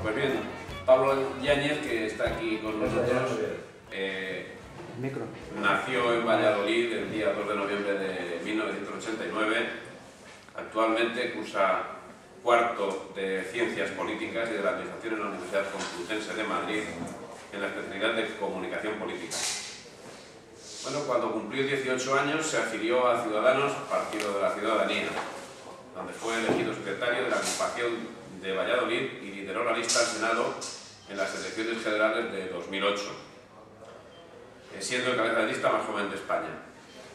Pues bien, Pablo Yáñez, que está aquí con nosotros, nació en Valladolid el día 2 de noviembre de 1989. Actualmente cursa cuarto de Ciencias Políticas y de la Administración en la Universidad Complutense de Madrid, en la especialidad de Comunicación Política. Bueno, cuando cumplió 18 años se afilió a Ciudadanos, Partido de la Ciudadanía, donde fue elegido secretario de la agrupación de Valladolid y lideró la lista al Senado en las elecciones generales de 2008, siendo el cabeza de lista más joven de España.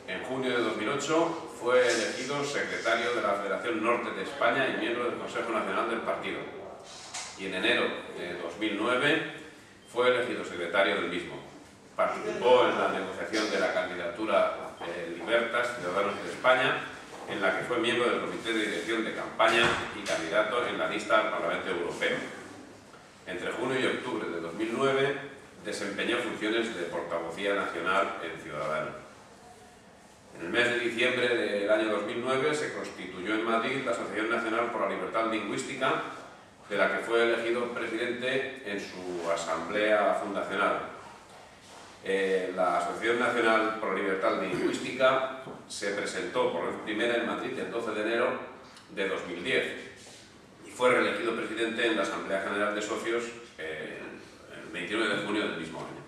En junio de 2008 fue elegido secretario de la Federación Norte de España y miembro del Consejo Nacional del Partido. Y en enero de 2009 fue elegido secretario del mismo. Participó en la negociación de la candidatura Libertas, Ciudadanos de España, en la que fue miembro del Comité de Dirección de Campaña y candidato en la lista al Parlamento Europeo. Entre junio y octubre de 2009 desempeñó funciones de portavocía nacional en Ciudadanos. En el mes de diciembre del año 2009 se constituyó en Madrid la Asociación Nacional por la Libertad Lingüística, de la que fue elegido presidente en su asamblea fundacional. La Asociación Nacional por la Libertad Lingüística se presentó por vez primera en Madrid el 12 de enero de 2010 y fue reelegido presidente en la Asamblea General de Socios el 29 de junio del mismo año.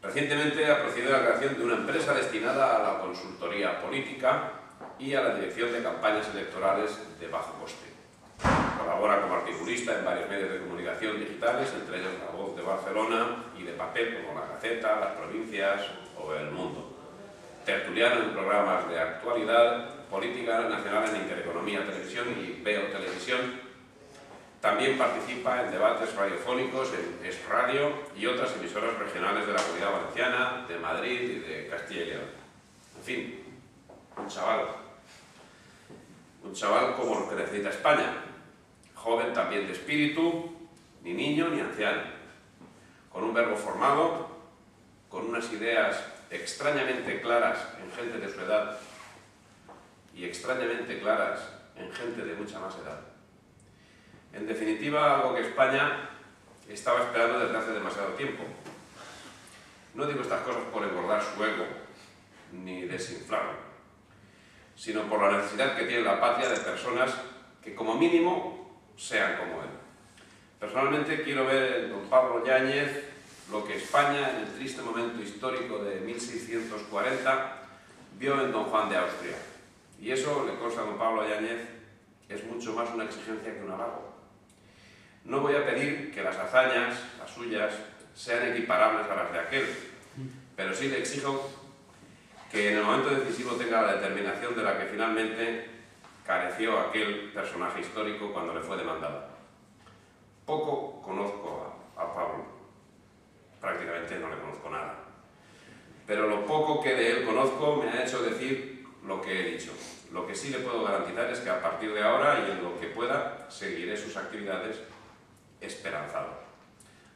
Recientemente ha procedido a la creación de una empresa destinada a la consultoría política y a la dirección de campañas electorales de bajo coste. Colabora como articulista en varios medios de comunicación digitales, entre ellos La Voz de Barcelona y de papel como La Gaceta, Las Provincias o El Mundo. Tertuliano en programas de actualidad, política nacional en Intereconomía Televisión y Veo Televisión. También participa en debates radiofónicos en Es Radio y otras emisoras regionales de la Comunidad Valenciana, de Madrid y de Castilla y León. En fin, un chaval como lo que necesita España. Joven también de espíritu, ni niño ni anciano, con un verbo formado, con unas ideas extrañamente claras en gente de su edad y extrañamente claras en gente de mucha más edad. En definitiva, algo que España estaba esperando desde hace demasiado tiempo. No digo estas cosas por engordar su ego, ni desinflarlo, sino por la necesidad que tiene la patria de personas que como mínimo sean como él. Personalmente quiero ver en don Pablo Yáñez lo que España, en el triste momento histórico de 1640, vio en don Juan de Austria. Y eso, le consta a don Pablo Yáñez, es mucho más una exigencia que un halago. No voy a pedir que las hazañas, las suyas, sean equiparables a las de aquel, pero sí le exijo que en el momento decisivo tenga la determinación de la que finalmente careció aquel personaje histórico cuando le fue demandado. Poco conozco a Pablo, prácticamente no le conozco nada, pero lo poco que de él conozco me ha hecho decir lo que he dicho. Lo que sí le puedo garantizar es que a partir de ahora y en lo que pueda seguiré sus actividades esperanzado.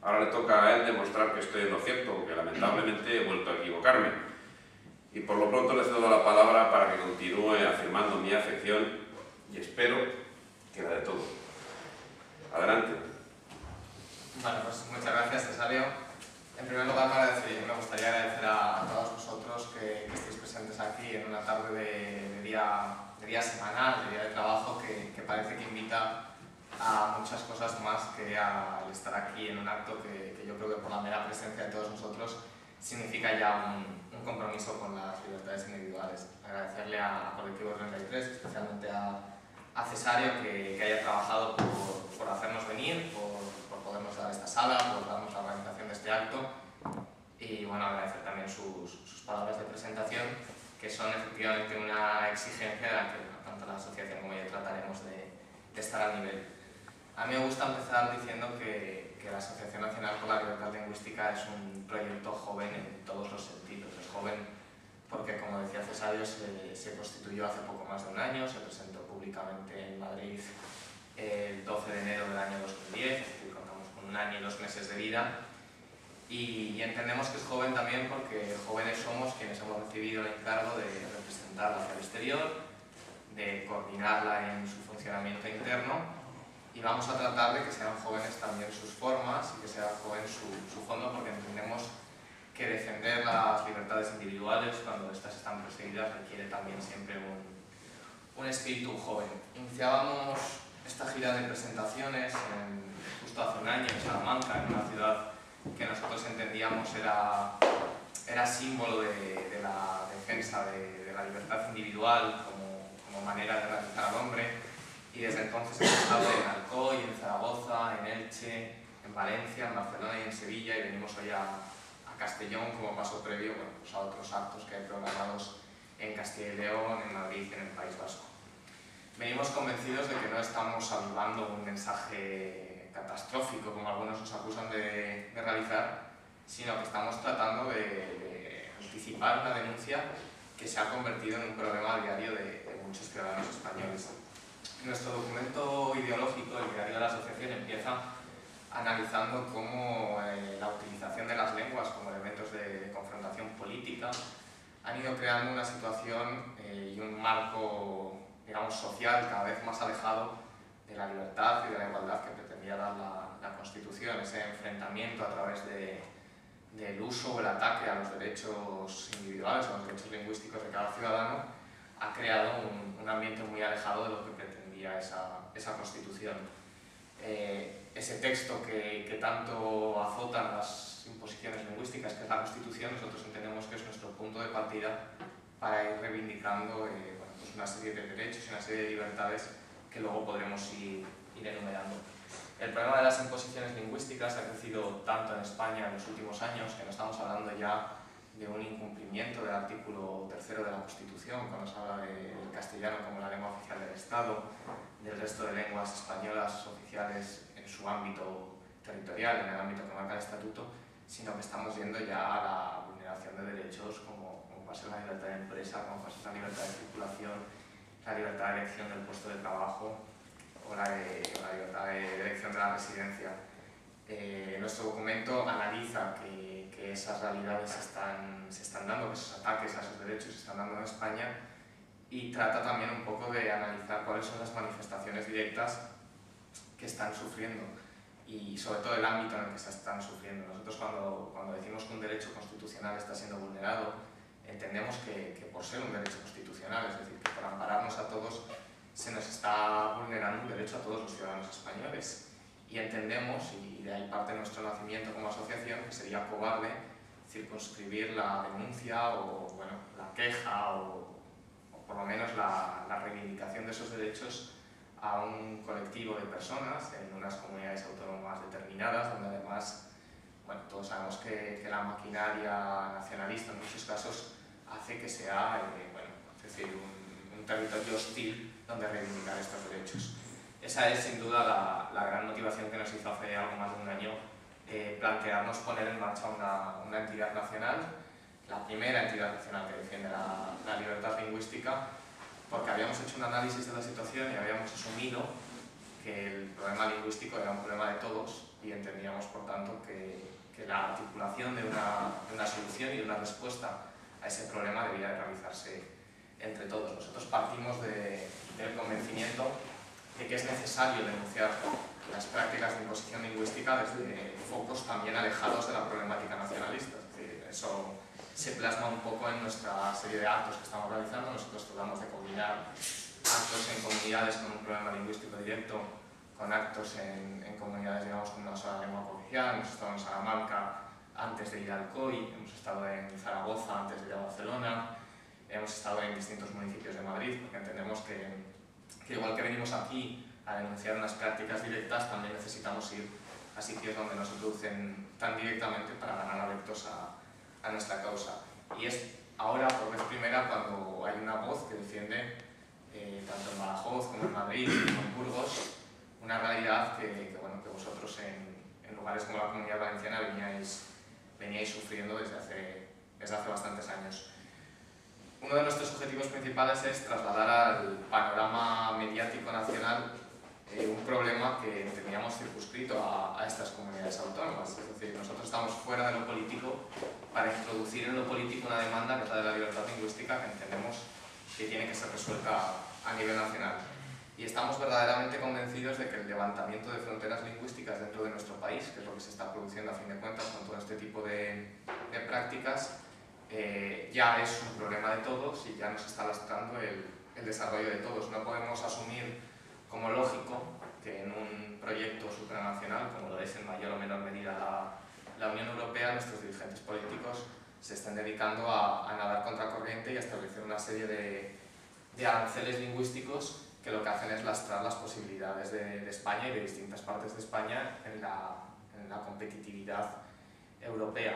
Ahora le toca a él demostrar que estoy en lo cierto, porque lamentablemente he vuelto a equivocarme. Y por lo pronto le cedo la palabra para que continúe afirmando mi afección y espero que la de todos. Adelante. Bueno, pues muchas gracias, Cesario. En primer lugar, me gustaría agradecer a todos vosotros que estéis presentes aquí en una tarde de día semanal, de día de trabajo, que parece que invita a muchas cosas más que al estar aquí en un acto que yo creo que por la mera presencia de todos nosotros significa ya un compromiso con las libertades individuales. Agradecerle a Colectivo 33, especialmente a Cesario, que haya trabajado por hacernos venir, por podernos dar esta sala, por darnos la organización de este acto y bueno, agradecer también sus palabras de presentación, que son efectivamente una exigencia de la que tanto la asociación como yo trataremos de estar al nivel. A mí me gusta empezar diciendo que la Asociación Nacional por la Libertad Lingüística es un proyecto joven en todos los sentidos. Es joven porque, como decía Cesario, se constituyó hace poco más de un año, se presentó públicamente en Madrid el 12 de enero del año 2010, es decir, contamos con un año y 2 meses de vida. y entendemos que es joven también porque jóvenes somos quienes hemos recibido el encargo de representarla hacia el exterior, de coordinarla en su funcionamiento interno, y vamos a tratar de que sean jóvenes también sus formas y que sea joven su fondo, porque entendemos que defender las libertades individuales cuando estas están perseguidas requiere también siempre un espíritu joven. Iniciábamos esta gira de presentaciones justo hace un año en Salamanca, en una ciudad que nosotros entendíamos era símbolo de la defensa de la libertad individual como manera de realizar al hombre, y desde entonces hemos estado en Alcoy, en Zaragoza, en Elche, en Valencia, en Barcelona y en Sevilla, y venimos hoy a Castellón como paso previo pues a otros actos que hay programados en Castilla y León, en Madrid y en el País Vasco. Venimos convencidos de que no estamos avivando un mensaje catastrófico, como algunos nos acusan de realizar, sino que estamos tratando de anticipar una denuncia que se ha convertido en un problema diario de muchos ciudadanos españoles. Nuestro documento ideológico, el diario de la asociación, empieza analizando cómo la utilización de las lenguas como elementos de confrontación política han ido creando una situación y un marco, digamos, social cada vez más alejado de la libertad y de la igualdad que pretendía dar la Constitución. Ese enfrentamiento a través del uso o el ataque a los derechos individuales, a los derechos lingüísticos de cada ciudadano, ha creado un ambiente muy alejado de lo que pretendía esa Constitución. Ese texto que tanto azotan las imposiciones lingüísticas, que es la Constitución, nosotros entendemos que es nuestro punto de partida para ir reivindicando pues una serie de derechos y una serie de libertades que luego podremos ir enumerando. El problema de las imposiciones lingüísticas ha crecido tanto en España en los últimos años que no estamos hablando ya de un incumplimiento del artículo 3º de la Constitución, cuando se habla del castellano como la lengua oficial del Estado, del resto de lenguas españolas oficiales en su ámbito territorial, en el ámbito que marca el Estatuto, sino que estamos yendo ya a la vulneración de derechos como puede ser la libertad de empresa, como puede ser la libertad de circulación, la libertad de elección del puesto de trabajo o la libertad de elección de la residencia. Nuestro documento analiza que esas realidades se están dando, que esos ataques a esos derechos se están dando en España, y trata también un poco de analizar cuáles son las manifestaciones directas que están sufriendo y sobre todo el ámbito en el que se están sufriendo. Nosotros cuando decimos que un derecho constitucional está siendo vulnerado, entendemos que por ser un derecho constitucional, es decir, que por ampararnos a todos, se nos está vulnerando un derecho a todos los ciudadanos españoles. Y entendemos, y de ahí parte nuestro nacimiento como asociación, que sería cobarde circunscribir la denuncia o bueno, la queja o por lo menos la reivindicación de esos derechos a un colectivo de personas en unas comunidades autónomas determinadas, donde además, bueno, todos sabemos que la maquinaria nacionalista en muchos casos hace que sea es decir, un territorio hostil donde reivindicar estos derechos. Esa es sin duda la gran motivación que nos hizo hace algo más de un año plantearnos poner en marcha una entidad nacional, la primera entidad nacional que defiende la libertad lingüística, porque habíamos hecho un análisis de la situación y habíamos asumido que el problema lingüístico era un problema de todos y entendíamos, por tanto, que la articulación de una solución y de una respuesta a ese problema debía de realizarse entre todos. Nosotros partimos del convencimiento de que es necesario denunciar las prácticas de imposición lingüística desde focos también alejados de la problemática nacionalista. Es decir, eso se plasma un poco en nuestra serie de actos que estamos realizando. Nosotros tratamos de combinar actos en comunidades con un problema lingüístico directo con actos en comunidades, digamos, con una sola lengua cooficial. Hemos estado en Salamanca antes de ir a Alcoy, hemos estado en Zaragoza antes de ir a Barcelona, hemos estado en distintos municipios de Madrid, porque entendemos que igual que venimos aquí a denunciar unas prácticas directas, también necesitamos ir a sitios donde nos introducen tan directamente para ganar adeptos a nuestra causa. Y es ahora, por vez primera, cuando hay una voz que defiende, tanto en Badajoz como en Madrid como en Burgos, una realidad que vosotros en lugares como la Comunidad Valenciana veníais sufriendo desde hace bastantes años. Uno de nuestros objetivos principales es trasladar al panorama mediático nacional un problema que teníamos circunscrito a estas comunidades autónomas. Es decir, nosotros estamos estamos fuera de lo político para introducir en lo político una demanda que es la de la libertad lingüística, que entendemos que tiene que ser resuelta a nivel nacional. Y estamos verdaderamente convencidos de que el levantamiento de fronteras lingüísticas dentro de nuestro país, que es lo que se está produciendo a fin de cuentas con todo este tipo de prácticas, ya es un problema de todos y ya nos está lastrando el desarrollo de todos. No podemos asumir como lógico que en un proyecto supranacional, como lo es en mayor o menor medida la Unión Europea, nuestros dirigentes políticos se estén dedicando a nadar contracorriente y a establecer una serie de aranceles lingüísticos que lo que hacen es lastrar las posibilidades de España y de distintas partes de España en la competitividad europea.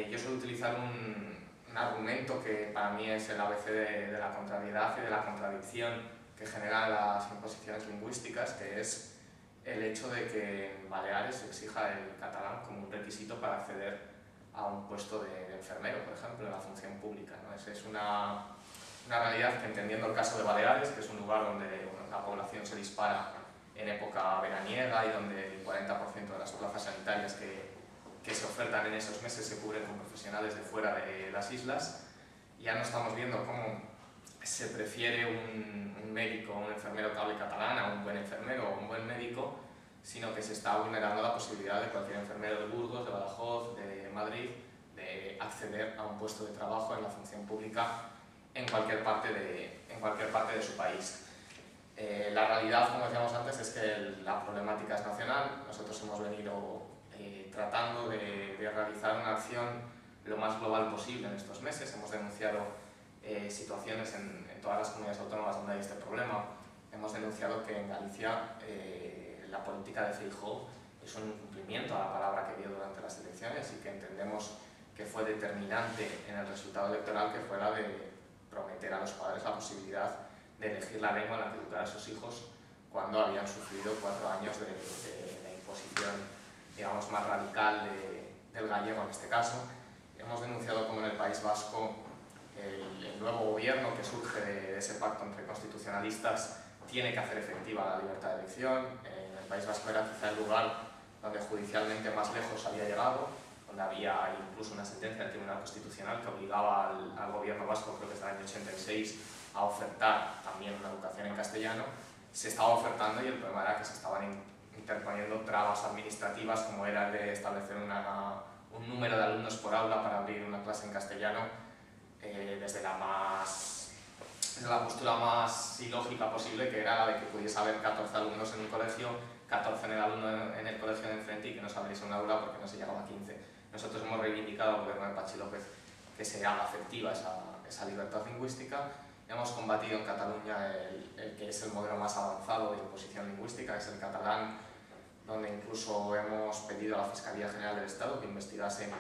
Yo suelo utilizar un argumento que para mí es el ABC de la contrariedad y de la contradicción que generan las imposiciones lingüísticas, que es el hecho de que en Baleares se exija el catalán como un requisito para acceder a un puesto de enfermero, por ejemplo, en la función pública, ¿no? Es una realidad que, entendiendo el caso de Baleares, que es un lugar donde la población se dispara en época veraniega y donde el 40% de las plazas sanitarias que se ofertan en esos meses se cubren con profesionales de fuera de las islas, ya no estamos viendo cómo se prefiere un médico o un enfermero que hable catalán a un buen enfermero o un buen médico, sino que se está vulnerando la posibilidad de cualquier enfermero de Burgos, de Badajoz, de Madrid, de acceder a un puesto de trabajo en la función pública en cualquier parte de su país. La realidad, como decíamos antes, es que la problemática es nacional. Nosotros hemos venido tratando de realizar una acción lo más global posible en estos meses. Hemos denunciado situaciones en todas las comunidades autónomas donde hay este problema. Hemos denunciado que en Galicia la política de Feijóo es un incumplimiento a la palabra que dio durante las elecciones y que entendemos que fue determinante en el resultado electoral, que fue la de prometer a los padres la posibilidad de elegir la lengua en la que educar a sus hijos cuando habían sufrido 4 años de la imposición, digamos, más radical del gallego en este caso. Hemos denunciado como en el País Vasco el nuevo gobierno que surge de ese pacto entre constitucionalistas tiene que hacer efectiva la libertad de elección. En el País Vasco era quizá el lugar donde judicialmente más lejos había llegado, donde había incluso una sentencia del Tribunal Constitucional que obligaba al gobierno vasco, creo que desde el año 86, a ofertar también una educación en castellano. Se estaba ofertando y el problema era que se estaban interponiendo trabas administrativas, como era el de establecer un número de alumnos por aula para abrir una clase en castellano, desde la postura más ilógica posible, que era la de que pudiese haber 14 alumnos en un colegio, 14 en el colegio de enfrente y que no se abriese un aula porque no se llegaba a 15. Nosotros hemos reivindicado al gobierno de Patxi López que se haga efectiva esa libertad lingüística. Hemos combatido en Cataluña el que es el modelo más avanzado de imposición lingüística, que es el catalán, donde incluso hemos pedido a la Fiscalía General del Estado que investigase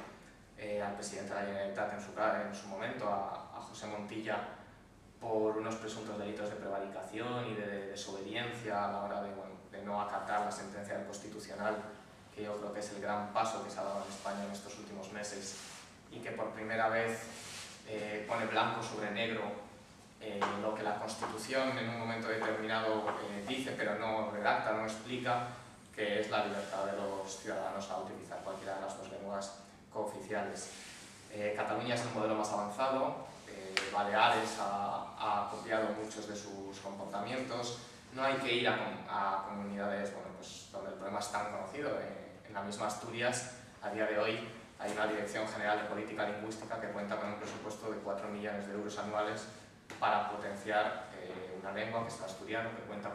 al presidente de la Generalitat en su momento, a José Montilla, por unos presuntos delitos de prevaricación y de desobediencia a la hora de no acatar la sentencia del Constitucional, que yo creo que es el gran paso que se ha dado en España en estos últimos meses y que por primera vez pone blanco sobre negro lo que la Constitución en un momento determinado dice, pero no redacta, no explica, que es la libertad de los ciudadanos a utilizar cualquiera de las 2 lenguas cooficiales. Cataluña es el modelo más avanzado. Baleares ha copiado muchos de sus comportamientos. No hay que ir a comunidades pues, donde el problema es tan conocido. En la misma Asturias, a día de hoy, hay una Dirección General de Política Lingüística que cuenta con un presupuesto de 4 millones de euros anuales para potenciar una lengua, que es el asturiano, que cuenta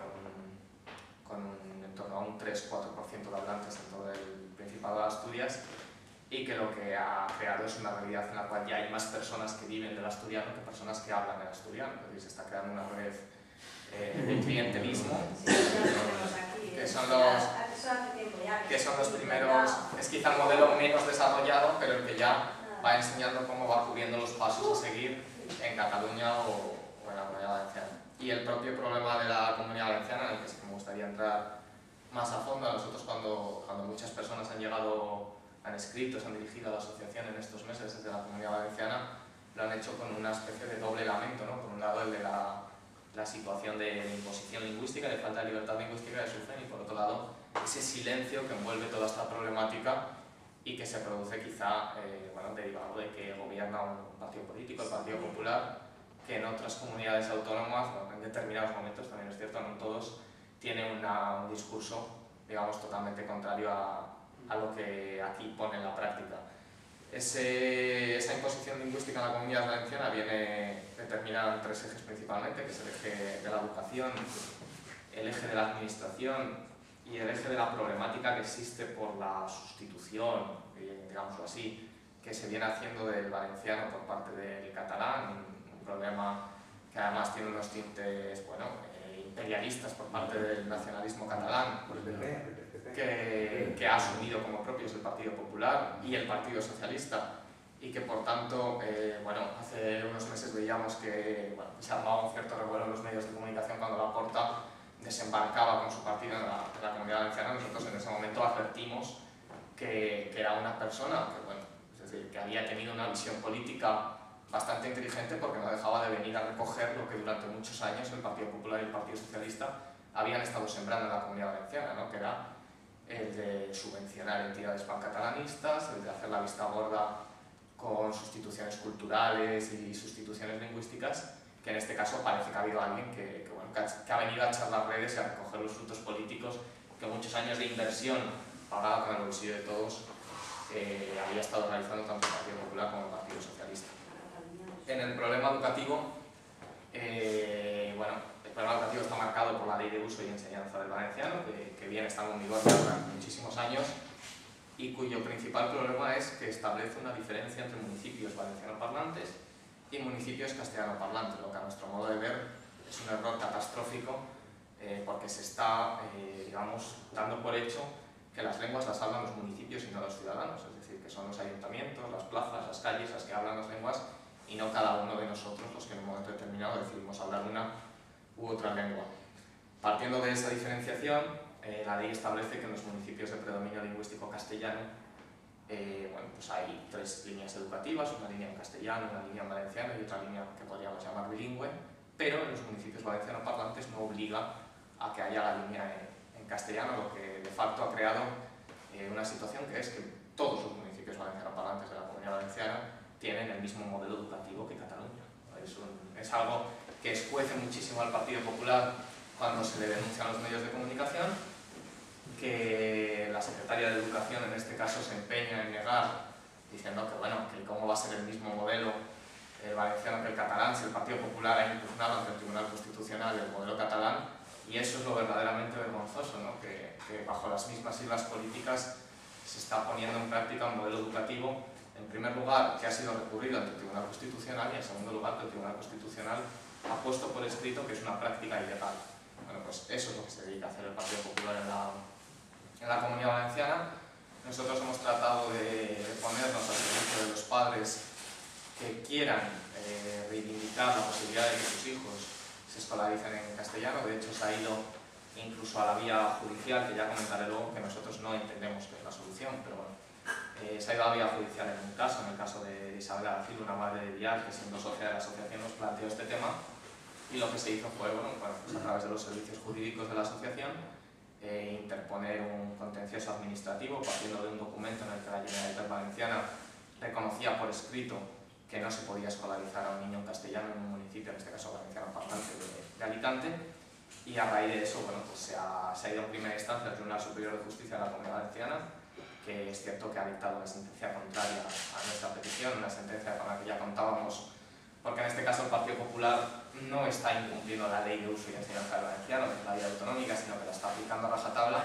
con en torno a un 3-4% de hablantes en todo el Principado de Asturias, y que lo que ha creado es una realidad en la cual ya hay más personas que viven del asturiano que personas que hablan el asturiano. Es decir, se está creando una red de clientelismo, que son los primeros, es quizá el modelo menos desarrollado, pero el que ya va enseñando cómo va cubriendo los pasos a seguir en Cataluña o en la Comunidad Valenciana. Y el propio problema de la Comunidad Valenciana, en el que sí que me gustaría entrar más a fondo. A nosotros, cuando muchas personas han escrito, se han dirigido a la asociación en estos meses desde la Comunidad Valenciana, lo han hecho con una especie de doble lamento, ¿no? Por un lado, el de la situación de imposición lingüística, de falta de libertad lingüística que sufren, y por otro lado, ese silencio que envuelve toda esta problemática y que se produce quizá bueno, derivado de que gobierna un partido político, el Partido Popular, que en otras comunidades autónomas, bueno, en determinados momentos, también es cierto, no en todos, tiene un discurso, digamos, totalmente contrario a lo que aquí pone en la práctica. Esa imposición lingüística en la Comunidad Valenciana viene determinada en tres ejes principalmente, que es el eje de la educación, el eje de la administración y el eje de la problemática que existe por la sustitución, digámoslo así, que se viene haciendo del valenciano por parte del catalán, un problema que además tiene unos tintes, bueno, imperialistas por parte del nacionalismo catalán, que ha asumido como propios el Partido Popular y el Partido Socialista, y que por tanto, bueno, hace unos meses veíamos que, bueno, se armaba un cierto revuelo en los medios de comunicación cuando Laporta desembarcaba con su partido en la Comunidad Valenciana. Nosotros en ese momento advertimos que era una persona que, bueno, es decir, que había tenido una visión política bastante inteligente, porque no dejaba de venir a recoger lo que durante muchos años el Partido Popular y el Partido Socialista habían estado sembrando en la Comunidad Valenciana, ¿no? Que era el de subvencionar entidades pancatalanistas, el de hacer la vista gorda con sustituciones culturales y sustituciones lingüísticas, que en este caso parece que ha habido alguien que ha venido a echar las redes y a recoger los frutos políticos que muchos años de inversión pagada con el bolsillo de todos había estado realizando tanto el Partido Popular como el Partido Socialista. En el problema educativo, bueno, el problema educativo está marcado por la Ley de Uso y Enseñanza del Valenciano, que viene estando en vigor durante muchísimos años, y cuyo principal problema es que establece una diferencia entre municipios valencianoparlantes y municipios castellanoparlantes, lo que a nuestro modo de ver es un error catastrófico, porque se está, digamos, dando por hecho que las lenguas las hablan los municipios y no los ciudadanos, es decir, que son los ayuntamientos, las plazas, las calles las que hablan las lenguas y no cada uno de nosotros los que en un momento determinado decidimos hablar una u otra lengua. Partiendo de esa diferenciación, la ley establece que en los municipios de predominio lingüístico castellano bueno, pues hay tres líneas educativas, una línea en castellano, una línea en valenciano y otra línea que podríamos llamar bilingüe, pero en los municipios valencianoparlantes no obliga a que haya la línea en castellano, lo que de facto ha creado una situación que es que todos los municipios valencianoparlantes de la Comunidad Valenciana tienen el mismo modelo educativo que Cataluña. Es algo que escuece muchísimo al Partido Popular cuando se le denuncia a los medios de comunicación, que la secretaria de Educación en este caso se empeña en negar, diciendo que, bueno, que cómo va a ser el mismo modelo valenciano que el catalán si el Partido Popular ha impugnado ante el Tribunal Constitucional el modelo catalán, y eso es lo verdaderamente vergonzoso, ¿no? Que bajo las mismas siglas políticas se está poniendo en práctica un modelo educativo, en primer lugar, que ha sido recurrido ante el Tribunal Constitucional, y en segundo lugar, que el Tribunal Constitucional ha puesto por escrito que es una práctica ilegal. Bueno, pues eso es lo que se dedica a hacer el Partido Popular en la Comunidad Valenciana. Nosotros hemos tratado de ponernos al servicio de los padres que quieran reivindicar la posibilidad de que sus hijos se escolaricen en castellano. De hecho, se ha ido incluso a la vía judicial, que ya comentaré luego, que nosotros no entendemos que es la solución, pero bueno, se ha ido a la vía judicial en un caso, en el caso de Isabel Aracil, una madre de Vial, que siendo socia de la asociación nos planteó este tema, y lo que se hizo fue, bueno, pues a través de los servicios jurídicos de la asociación, interponer un contencioso administrativo partiendo de un documento en el que la Generalitat Valenciana reconocía por escrito que no se podía escolarizar a un niño en castellano en un municipio, en este caso valencianoparlante de Alicante, y a raíz de eso, bueno, pues se ha ido en primera instancia al Tribunal Superior de Justicia de la Comunidad Valenciana, que es cierto que ha dictado una sentencia contraria a nuestra petición, una sentencia con la que ya contábamos, porque en este caso el Partido Popular no está incumpliendo la Ley de Uso y Enseñanza del Valenciano, que es la ley autonómica, sino que la está aplicando a rajatabla,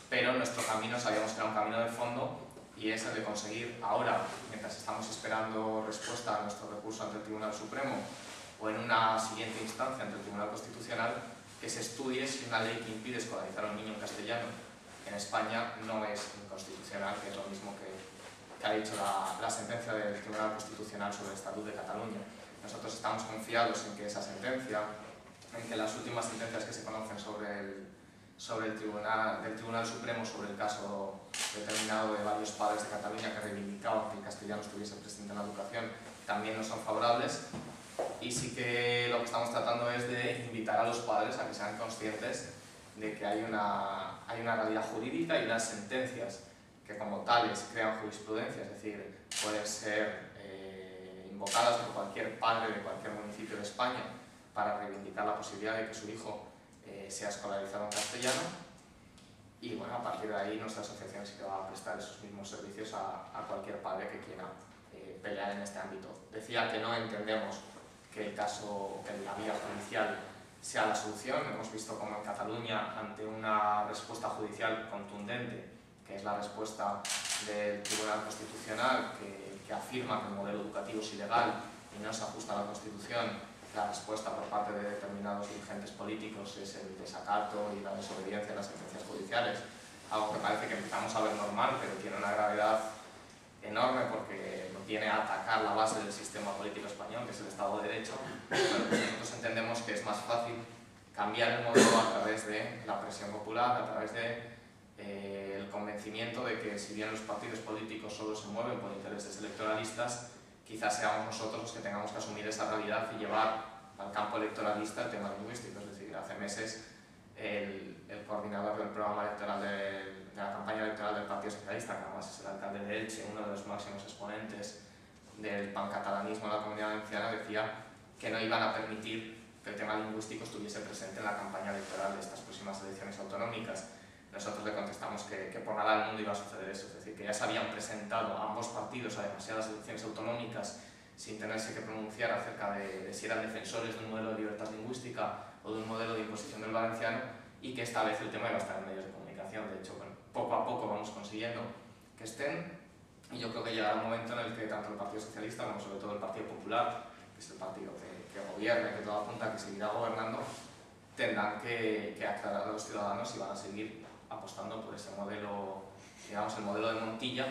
pero nuestro camino sabíamos que era un camino de fondo, y es el de conseguir ahora, mientras estamos esperando respuesta a nuestro recurso ante el Tribunal Supremo o en una siguiente instancia ante el Tribunal Constitucional, que se estudie si una ley que impide escolarizar a un niño en castellano en España no es inconstitucional, que es lo mismo que ha dicho la sentencia del Tribunal Constitucional sobre el Estatuto de Cataluña. Nosotros estamos confiados en que esa sentencia, en que las últimas sentencias que se conocen del Tribunal Supremo sobre el caso determinado de varios padres de Cataluña que reivindicaban que el castellano estuviese presente en la educación, también no son favorables, y sí que lo que estamos tratando es de invitar a los padres a que sean conscientes de que hay una realidad jurídica y unas sentencias que como tales crean jurisprudencia, es decir, pueden ser invocadas por cualquier padre de cualquier municipio de España para reivindicar la posibilidad de que su hijo sea escolarizado en castellano. Y bueno, a partir de ahí nuestra asociación sí que va a prestar esos mismos servicios a cualquier padre que quiera pelear en este ámbito. Decía que no entendemos que el caso, que la vía judicial sea la solución. Hemos visto como en Cataluña, ante una respuesta judicial contundente, que es la respuesta del Tribunal Constitucional, que afirma que el modelo educativo es ilegal y no se ajusta a la Constitución, la respuesta por parte de determinados dirigentes políticos es el desacato y la desobediencia a las sentencias judiciales, algo que parece que empezamos a ver normal, pero tiene una gravedad enorme porque viene a atacar la base del sistema político español, que es el Estado de Derecho. Pero nosotros entendemos que es más fácil cambiar el modelo a través de la presión popular, a través de el convencimiento de que si bien los partidos políticos solo se mueven por intereses electoralistas, quizás seamos nosotros los que tengamos que asumir esa realidad y llevar al campo electoralista el tema lingüístico. Es decir, hace meses el coordinador del programa electoral de la campaña electoral del Partido Socialista, que además es el alcalde de Elche, uno de los máximos exponentes del pancatalanismo en la Comunidad Valenciana, decía que no iban a permitir que el tema lingüístico estuviese presente en la campaña electoral de estas próximas elecciones autonómicas. Nosotros le contestamos que por nada del mundo iba a suceder eso, es decir, que ya se habían presentado ambos partidos a demasiadas elecciones autonómicas sin tenerse que pronunciar acerca de si eran defensores de un modelo de libertad lingüística o de un modelo de imposición del valenciano, y que esta vez el tema iba a estar en medios de comunicación. De hecho, bueno, poco a poco vamos consiguiendo que estén, y yo creo que llegará un momento en el que tanto el Partido Socialista como sobre todo el Partido Popular, que es el partido que gobierna y que todo apunta a que seguirá gobernando, tendrán que aclarar a los ciudadanos si van a seguir apostando por ese modelo, digamos, el modelo de Montilla,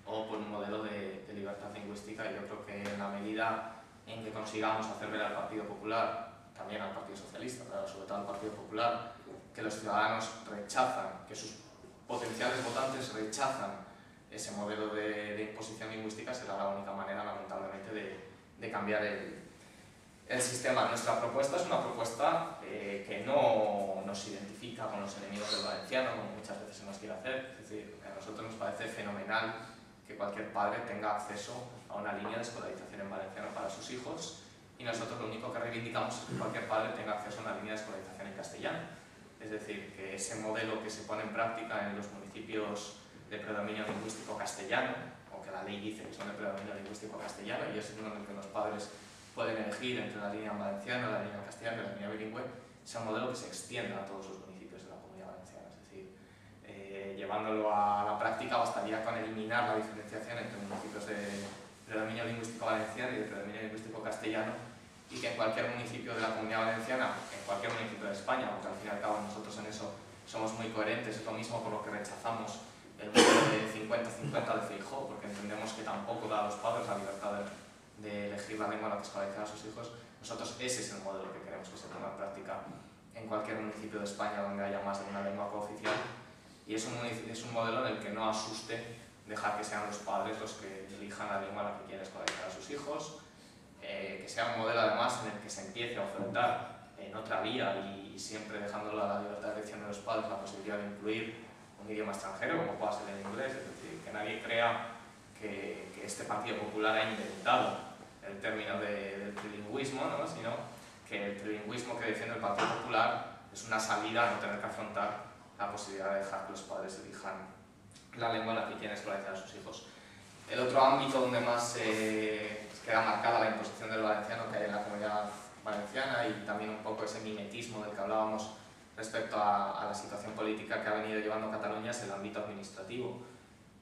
o por un modelo de libertad lingüística. Y yo creo que en la medida en que consigamos hacer ver al Partido Popular, también al Partido Socialista, pero sobre todo al Partido Popular, que los ciudadanos rechazan, que sus potenciales votantes rechazan ese modelo de imposición lingüística, será la única manera, lamentablemente, de cambiar el sistema. Nuestra propuesta es una propuesta que no nos identifica con los enemigos del valenciano, como muchas veces se nos quiere hacer. Es decir, a nosotros nos parece fenomenal que cualquier padre tenga acceso a una línea de escolarización en valenciano para sus hijos, y nosotros lo único que reivindicamos es que cualquier padre tenga acceso a una línea de escolarización en castellano. Es decir, que ese modelo que se pone en práctica en los municipios de predominio lingüístico castellano, o que la ley dice que son de predominio lingüístico castellano, y es uno en el que los padres pueden elegir entre la línea valenciana, la línea castellana y la línea bilingüe, sea un modelo que se extienda a todos los municipios de la Comunidad Valenciana. Es decir, llevándolo a la práctica, bastaría con eliminar la diferenciación entre municipios de predominio lingüístico valenciano y de predominio lingüístico castellano, y que en cualquier municipio de la Comunidad Valenciana, en cualquier municipio de España, porque al fin y al cabo nosotros en eso somos muy coherentes, es lo mismo por lo que rechazamos el modelo de 50-50 de Feijóo, porque entendemos que tampoco da a los padres la libertad de elegir la lengua en la que escolarizar a sus hijos. Nosotros ese es el modelo que queremos que se ponga en práctica en cualquier municipio de España donde haya más de una lengua cooficial, y es un modelo en el que no asuste dejar que sean los padres los que elijan la lengua en la que quieren escolarizar a sus hijos, que sea un modelo además en el que se empiece a ofertar en otra vía, y siempre dejándolo a la libertad de elección de los padres la posibilidad de incluir un idioma extranjero como pueda ser el inglés. Es decir, que nadie crea que este Partido Popular ha inventado el término del trilingüismo, ¿no? Sino que el trilingüismo que defiende el Partido Popular es una salida a no tener que afrontar la posibilidad de dejar que los padres elijan la lengua en la que quieren escolarizar a sus hijos. El otro ámbito donde más queda marcada la imposición del valenciano que hay en la Comunidad Valenciana, y también un poco ese mimetismo del que hablábamos respecto a la situación política que ha venido llevando Cataluña, es el ámbito administrativo.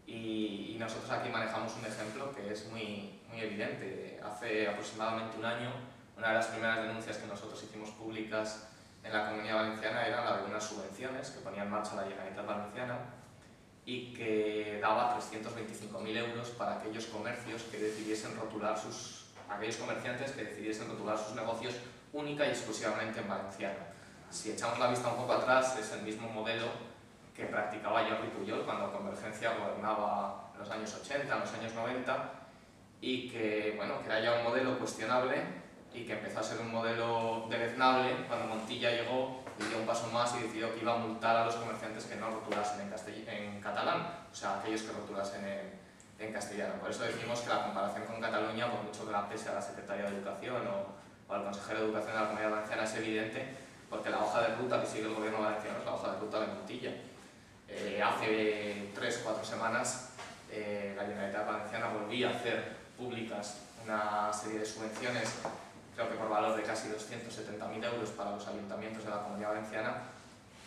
Y nosotros aquí manejamos un ejemplo que es muy evidente. Hace aproximadamente un año, una de las primeras denuncias que nosotros hicimos públicas en la Comunidad Valenciana era la de unas subvenciones que ponía en marcha la Generalitat Valenciana y que daba 325.000 euros para aquellos comercios que decidiesen rotular aquellos comerciantes que decidiesen rotular sus negocios única y exclusivamente en valenciano. Si echamos la vista un poco atrás, es el mismo modelo que practicaba Jordi Pujol cuando Convergencia gobernaba en los años 80, en los años 90, y que, bueno, que era ya un modelo cuestionable y que empezó a ser un modelo deleznable cuando Montilla llegó y dio un paso más y decidió que iba a multar a los comerciantes que no rotulasen en catalán, o sea, aquellos que rotulasen en castellano. Por eso decimos que la comparación con Cataluña, por mucho que la pese a la Secretaría de Educación o al Consejero de Educación de la Comunidad Valenciana, es evidente, porque la hoja de ruta que sigue el gobierno valenciano es la hoja de ruta de Montilla. Hace 3 o 4 semanas la Generalitat Valenciana volvía a hacer públicas una serie de subvenciones, creo que por valor de casi 270.000 euros para los ayuntamientos de la Comunidad Valenciana,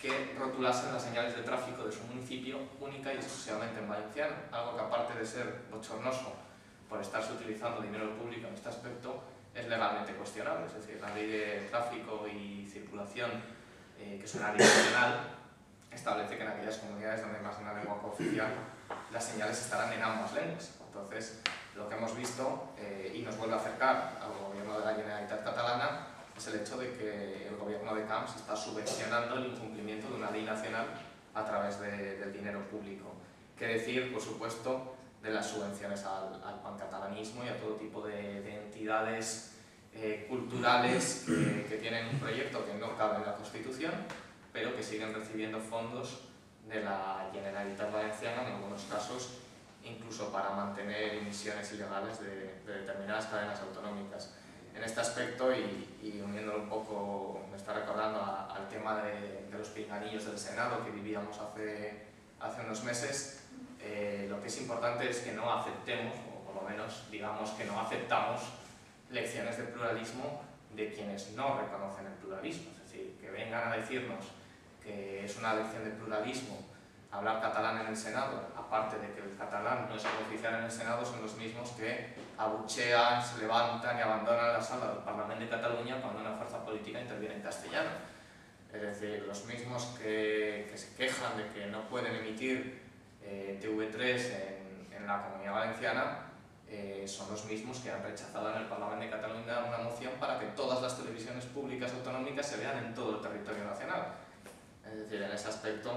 que rotulasen las señales de tráfico de su municipio única y exclusivamente en valenciano, algo que aparte de ser bochornoso por estarse utilizando dinero público en este aspecto, es legalmente cuestionable. Es decir, la ley de tráfico y circulación, que es una ley nacional, establece que en aquellas comunidades donde hay más de una lengua cooficial, las señales estarán en ambas lenguas. Entonces, lo que hemos visto, y nos vuelve a acercar al gobierno de la Generalitat Catalana, es el hecho de que el gobierno de Camps está subvencionando el incumplimiento de una ley nacional a través del dinero público. ¿Qué decir, por supuesto, de las subvenciones al pancatalanismo y a todo tipo de entidades culturales que tienen un proyecto que no cabe en la Constitución, pero que siguen recibiendo fondos de la Generalitat Valenciana, en algunos casos, incluso para mantener emisiones ilegales de determinadas cadenas autonómicas. En este aspecto, y uniéndolo un poco, me está recordando al tema de los pinganillos del Senado que vivíamos hace unos meses, lo que es importante es que no aceptemos, o por lo menos digamos que no aceptamos lecciones de pluralismo de quienes no reconocen el pluralismo. Es decir, que vengan a decirnos que es una lección de pluralismo hablar catalán en el Senado, aparte de que el catalán no es algo oficial en el Senado, son los mismos que abuchean, se levantan y abandonan la sala del Parlamento de Cataluña cuando una fuerza política interviene en castellano. Es decir, los mismos que se quejan de que no pueden emitir TV3 en la Comunidad Valenciana, son los mismos que han rechazado en el Parlamento de Cataluña una moción para que todas las televisiones públicas autonómicas se vean en todo el territorio nacional. Es decir, en ese aspecto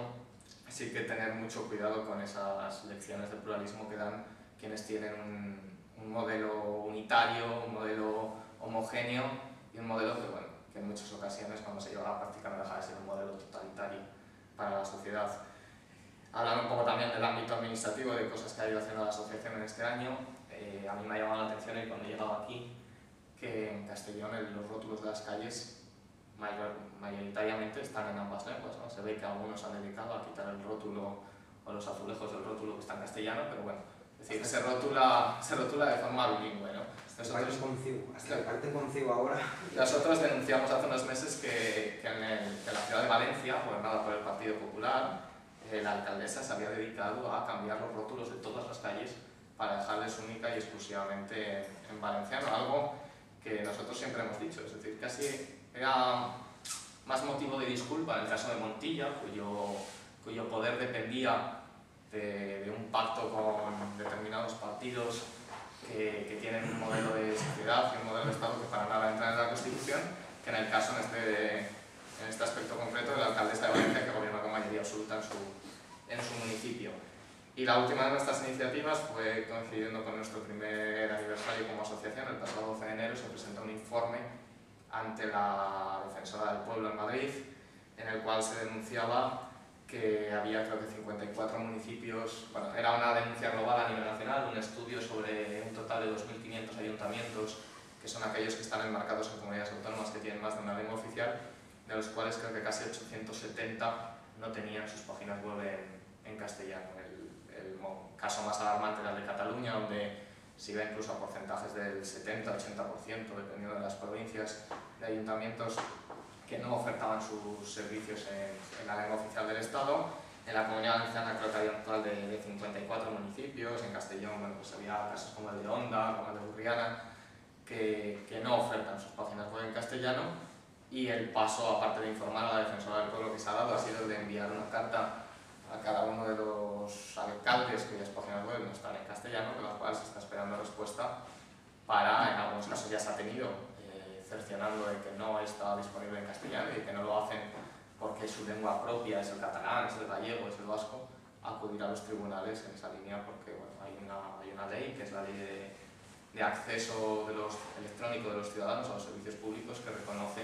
sí que tener mucho cuidado con esas lecciones de pluralismo que dan quienes tienen un modelo unitario, un modelo homogéneo y un modelo que, bueno, que en muchas ocasiones cuando se lleva a la práctica no deja de ser un modelo totalitario para la sociedad. Hablando un poco también del ámbito administrativo, de cosas que ha ido haciendo la asociación en este año, a mí me ha llamado la atención cuando he llegado aquí que en Castellón los rótulos de las calles mayoritariamente están en ambas lenguas, ¿no? Se ve que algunos han dedicado a quitar el rótulo o los azulejos del rótulo que está en castellano, pero bueno, es decir, se rotula de forma bilingüe, ¿no? Hasta el parte concibo ahora. Nosotros denunciamos hace unos meses que en la ciudad de Valencia, gobernada por el Partido Popular, la alcaldesa se había dedicado a cambiar los rótulos de todas las calles para dejarles única y exclusivamente en valenciano, algo que nosotros siempre hemos dicho, es decir, casi era más motivo de disculpa en el caso de Montilla, cuyo poder dependía de un pacto con determinados partidos que tienen un modelo de sociedad y un modelo de Estado que para nada entra en la Constitución, que en el caso, en este aspecto concreto, de la alcaldesa de Valencia, que gobierna con mayoría absoluta en su municipio. Y la última de nuestras iniciativas fue, coincidiendo con nuestro primer aniversario como asociación, el pasado 12 de enero se presentó un informe ante la Defensora del Pueblo en Madrid, en el cual se denunciaba que había, creo que 54 municipios, bueno, era una denuncia global a nivel nacional, un estudio sobre un total de 2.500 ayuntamientos, que son aquellos que están enmarcados en comunidades autónomas que tienen más de una lengua oficial, de los cuales creo que casi 870 no tenían sus páginas web en castellano. El caso más alarmante era el de Cataluña, donde se iba incluso a porcentajes del 70-80%, dependiendo de las provincias, de ayuntamientos que no ofertaban sus servicios en la lengua oficial del Estado. En la Comunidad Valenciana creo que había un total de 54 municipios, en Castellón bueno, pues había casos como el de Onda, como el de Burriana, que no ofertan sus páginas web en castellano, y el paso, aparte de informar a la Defensora del Pueblo que se ha dado, ha sido el de enviar una carta a cada uno de los alcaldes cuyas páginas web no están en castellano, de las cuales se está esperando respuesta para, en algunos casos ya se ha tenido, cercionando de que no está disponible en castellano y que no lo hacen porque su lengua propia es el catalán, es el gallego, es el vasco, acudir a los tribunales en esa línea porque bueno, hay una ley, que es la ley de acceso electrónico de los ciudadanos a los servicios públicos, que reconoce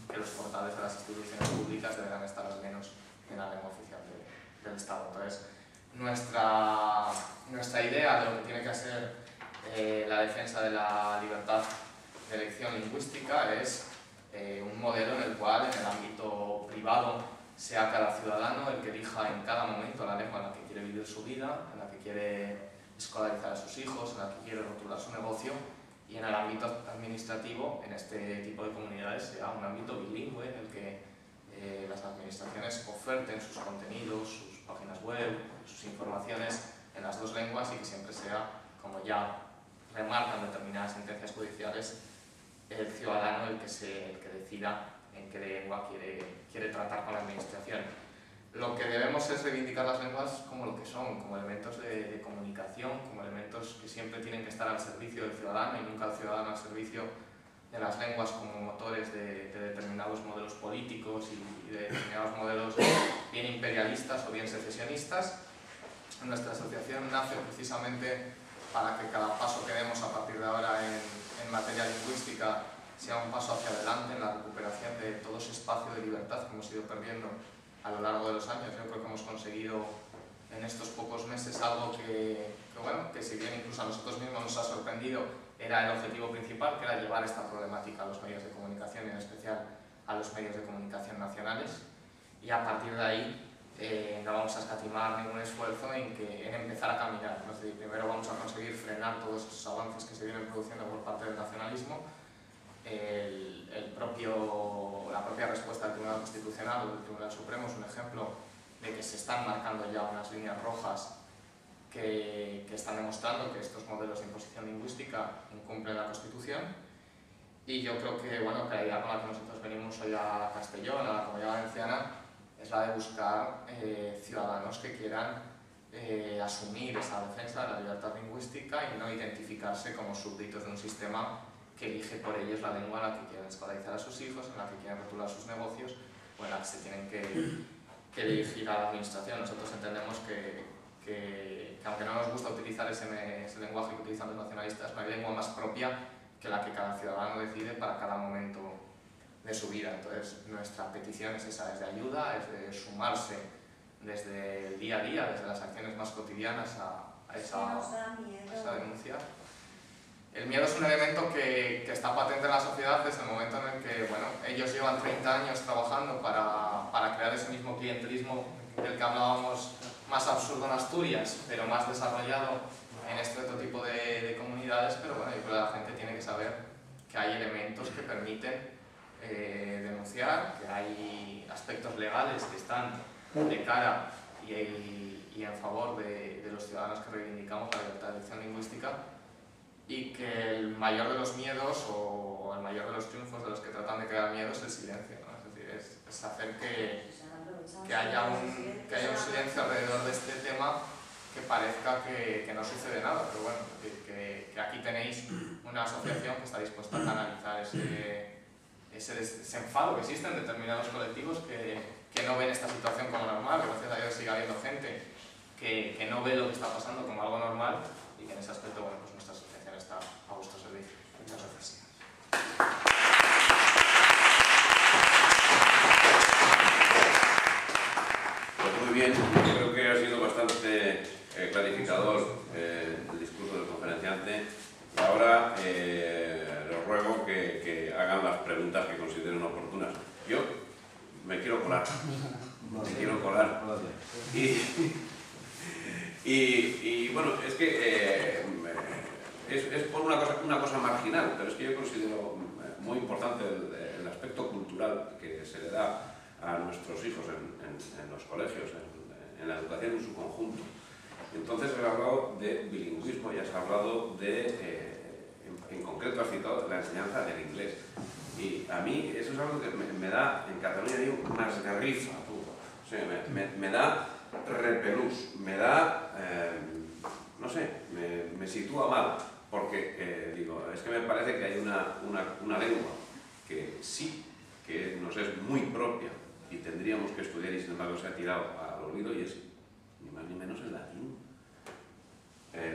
que los portales de las instituciones públicas deberán estar al menos en la lengua oficial del Estado. Entonces, nuestra idea de lo que tiene que ser la defensa de la libertad de elección lingüística es un modelo en el cual, en el ámbito privado, sea cada ciudadano el que elija en cada momento la lengua en la que quiere vivir su vida, en la que quiere escolarizar a sus hijos, en la que quiere rotular su negocio, y en el ámbito administrativo, en este tipo de comunidades, sea un ámbito bilingüe en el que las administraciones oferten sus contenidos, sus páginas web, sus informaciones en las dos lenguas, y que siempre sea, como ya remarcan determinadas sentencias judiciales, el ciudadano el que decida en qué lengua quiere tratar con la administración. Lo que debemos es reivindicar las lenguas como lo que son, como elementos de comunicación, como elementos que siempre tienen que estar al servicio del ciudadano y nunca el ciudadano al servicio de las lenguas como motores de determinados modelos políticos y de determinados modelos bien imperialistas o bien secesionistas. Nuestra asociación nace precisamente para que cada paso que demos a partir de ahora en materia lingüística sea un paso hacia adelante en la recuperación de todo ese espacio de libertad que hemos ido perdiendo a lo largo de los años. Yo creo que hemos conseguido en estos pocos meses algo que si bien incluso a nosotros mismos nos ha sorprendido, era el objetivo principal, que era llevar esta problemática a los medios de comunicación y en especial a los medios de comunicación nacionales, y a partir de ahí no vamos a escatimar ningún esfuerzo en empezar a caminar. Es decir, primero vamos a conseguir frenar todos esos avances que se vienen produciendo por parte del nacionalismo. La propia respuesta del Tribunal Constitucional o del Tribunal Supremo es un ejemplo de que se están marcando ya unas líneas rojas que están demostrando que estos modelos de imposición lingüística incumplen la Constitución. Y yo creo que la idea con la que nosotros venimos hoy a Castellón, a la Comunidad Valenciana, es la de buscar ciudadanos que quieran asumir esa defensa de la libertad lingüística y no identificarse como súbditos de un sistema que elige por ellos la lengua en la que quieren escolarizar a sus hijos, en la que quieren rotular sus negocios o en la que se tienen que dirigir a la administración. Nosotros entendemos que aunque no nos gusta utilizar ese lenguaje que utilizan los nacionalistas, no hay lengua más propia que la que cada ciudadano decide para cada momento de su vida. Entonces, nuestra petición es esa, es de ayuda, es de sumarse desde el día a día, desde las acciones más cotidianas a esa denuncia. El miedo es un elemento que está patente en la sociedad desde el momento en el que ellos llevan 30 años trabajando para crear ese mismo clientelismo del que hablábamos, más absurdo en Asturias, pero más desarrollado en este otro tipo de comunidades. Pero yo creo que la gente tiene que saber que hay elementos que permiten denunciar, que hay aspectos legales que están de cara y en favor de los ciudadanos que reivindicamos la libertad de elección lingüística, y que el mayor de los miedos o el mayor de los triunfos de los que tratan de crear miedo es el silencio, ¿no? Es decir, es hacer que haya un silencio alrededor de este tema, que parezca que no sucede nada, pero que aquí tenéis una asociación que está dispuesta a canalizar ese desenfado que existe en determinados colectivos que no ven esta situación como normal. Gracias a Dios sigue habiendo gente que no ve lo que está pasando como algo normal, y que en ese aspecto nuestra asociación está a vuestro servicio. Muchas gracias. Pues muy bien, yo creo que ha sido bastante clarificador el discurso del conferenciante, y ahora les ruego que hagan las preguntas que consideren oportunas. Yo me quiero colar. Y es que es por una cosa marginal, pero es que yo considero muy importante el aspecto cultural que se le da a nuestros hijos en los colegios, en la educación en su conjunto. Entonces he hablado de bilingüismo y has hablado en concreto has citado la enseñanza del inglés. Y a mí eso es algo que me da, en Cataluña digo, más garrifa, o sea, me da repelús, me da, no sé, me sitúa mal, porque es que me parece que hay una lengua que sí, que nos es muy propia y tendríamos que estudiar, y sin embargo se ha tirado al olvido, y es ni más ni menos el latín.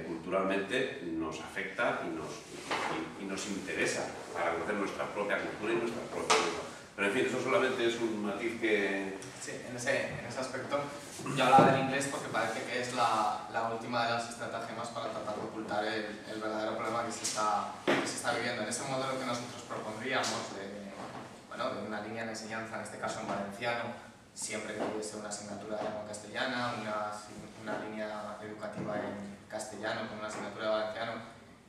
Culturalmente nos afecta y nos interesa para conocer nuestra propia cultura y nuestra propia lengua. Pero en fin, eso solamente es un matiz que... Sí, en ese aspecto yo hablaba del inglés porque parece que es la última de las estratagemas para tratar de ocultar el verdadero problema que se está viviendo. En ese modelo que nosotros propondríamos de una línea de enseñanza, en este caso en valenciano, siempre que hubiese una asignatura de lengua castellana, una línea educativa en castellano con una asignatura de valenciano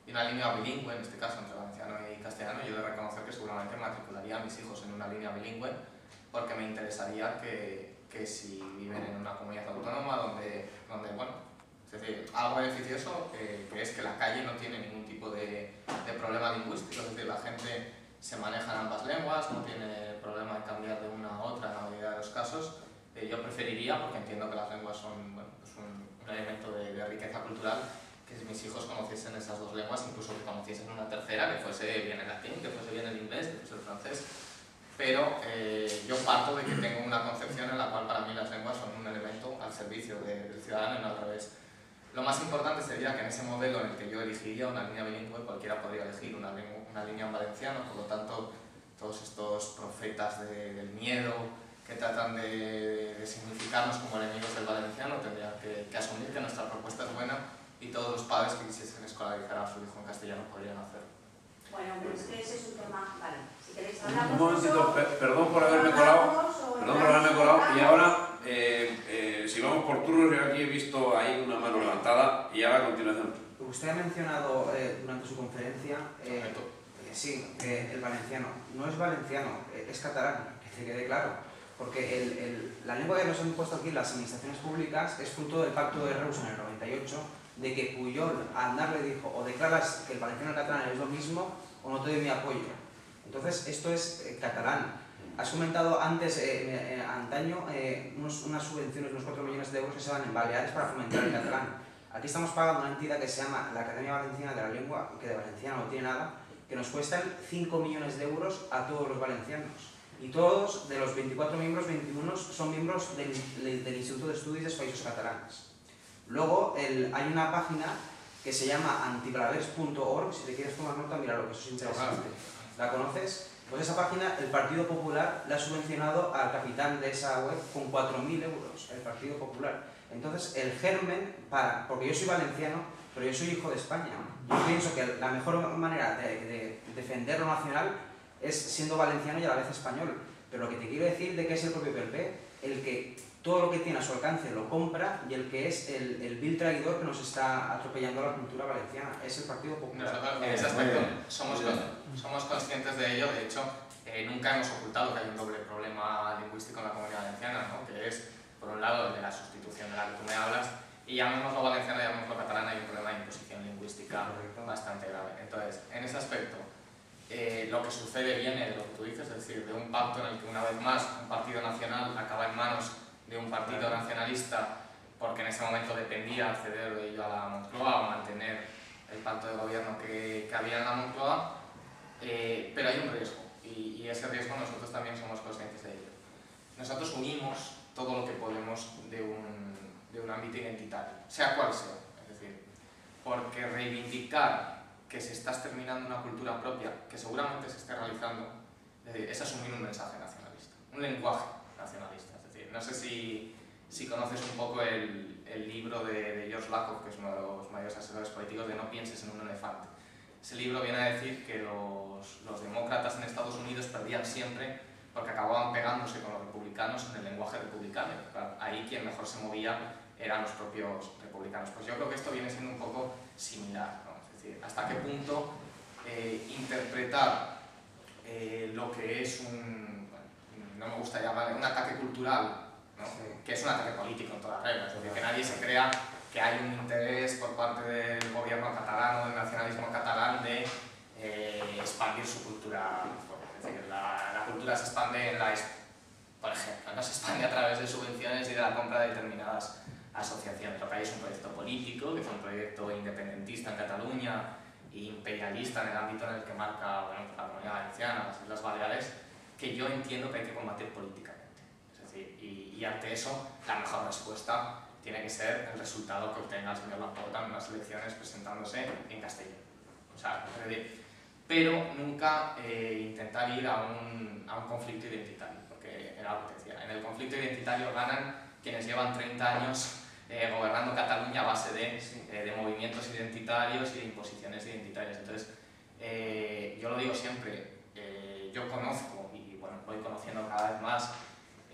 y una línea bilingüe, en este caso entre valenciano y castellano, yo he de reconocer que seguramente matricularía a mis hijos en una línea bilingüe porque me interesaría que si viven en una comunidad autónoma donde bueno, es decir, algo beneficioso que es que la calle no tiene ningún tipo de problema lingüístico, es decir, la gente se maneja en ambas lenguas, no tiene problema de cambiar de una a otra en la mayoría de los casos. Yo preferiría, porque entiendo que las lenguas son pues un elemento de riqueza cultural, que si mis hijos conociesen esas dos lenguas, incluso que conociesen una tercera, que fuese bien el latín, que fuese bien el inglés, que fuese el francés. Pero yo parto de que tengo una concepción en la cual para mí las lenguas son un elemento al servicio del ciudadano y no al revés. Lo más importante sería que en ese modelo en el que yo elegiría una línea bilingüe, cualquiera podría elegir una línea en valenciano, por lo tanto, todos estos profetas del miedo que tratan de significarnos como enemigos del valenciano tendrían que asumir que nuestra propuesta es buena y todos los padres que quisiesen escolarizar a su hijo en castellano podrían hacerlo. Bueno, pero es que ese es un tema, vale, si queréis Un hablamos momentito, de eso, perdón por haberme colado, y ahora, si vamos por turnos, yo aquí he visto ahí una mano levantada y ahora a continuación. Usted ha mencionado durante su conferencia, sí, que el valenciano no es valenciano, es catalán, que te quede claro, porque la lengua que nos han impuesto aquí las administraciones públicas es fruto del Pacto de Reus en el 98, de que Pujol al andar le dijo o declaras que el valenciano y el catalán es lo mismo o no te doy mi apoyo. Entonces esto es catalán. Has comentado antes, antaño, unas subvenciones, unos 4 millones de euros que se van en Baleares para fomentar el catalán. Aquí estamos pagando una entidad que se llama la Academia Valenciana de la Lengua, que de valenciano no tiene nada, que nos cuestan 5 millones de euros a todos los valencianos. Y todos, de los 24 miembros, 21 son miembros del Instituto de Estudios dels Països Catalans. Luego hay una página que se llama antibravers.org, si te quieres tomar nota, mira lo que eso es interesante. ¿La conoces? Pues esa página el Partido Popular la ha subvencionado al capitán de esa web con 4.000 euros, el Partido Popular. Entonces el germen, porque yo soy valenciano, pero yo soy hijo de España. Yo pienso que la mejor manera de defender lo nacional es siendo valenciano y a la vez español. Pero lo que te quiero decir de que es el propio PP, el que todo lo que tiene a su alcance lo compra y el que es el vil traidor que nos está atropellando la cultura valenciana es el Partido Popular. Nosotros en ese aspecto somos conscientes de ello, de hecho nunca hemos ocultado que hay un doble problema lingüístico en la comunidad valenciana, ¿no? Que es, por un lado, el de la sustitución de la que tú me hablas, y llamémoslo valenciano, llamémoslo catalán, hay un problema de imposición lingüística bastante grave. Entonces, en ese aspecto, lo que sucede viene de lo que tú dices, es decir, de un pacto en el que una vez más un partido nacional acaba en manos de un partido nacionalista porque en ese momento dependía acceder de ello a la Moncloa o mantener el pacto de gobierno que había en la Moncloa, pero hay un riesgo y ese riesgo nosotros también somos conscientes de ello. Nosotros unimos todo lo que podemos de un ámbito identitario, sea cual sea, es decir, porque reivindicar que se está exterminando una cultura propia, que seguramente se esté realizando, es asumir un mensaje nacionalista, un lenguaje nacionalista. Es decir, no sé si conoces un poco el libro de George Lakoff, que es uno de los mayores asesores políticos, de No pienses en un elefante. Ese libro viene a decir que los demócratas en Estados Unidos perdían siempre porque acababan pegándose con los republicanos en el lenguaje republicano. Claro, ahí quien mejor se movía eran los propios republicanos. Pues yo creo que esto viene siendo un poco similar, ¿no? Es decir, hasta qué punto interpretar lo que es no me gusta llamar un ataque cultural, ¿no? Sí. Que es un ataque político en todas reglas, es decir, que nadie se crea que hay un interés por parte del gobierno catalán o del nacionalismo catalán de expandir su cultura. Es decir, la cultura se expande por ejemplo, no se expande a través de subvenciones y de la compra de determinadas asociaciones. Lo que hay es un proyecto político, que es un proyecto independentista en Cataluña e imperialista en el ámbito en el que marca la Comunidad Valenciana, las Islas Baleares, que yo entiendo que hay que combatir políticamente. Es decir, y ante eso, la mejor respuesta tiene que ser el resultado que obtenga el señor Laporta en unas elecciones presentándose en castellano. O sea, es decir, pero nunca intentar ir a un conflicto identitario, porque era lo que decía, en el conflicto identitario ganan quienes llevan 30 años gobernando Cataluña a base de movimientos identitarios y de imposiciones identitarias. Entonces, yo lo digo siempre, yo conozco, y bueno, voy conociendo cada vez más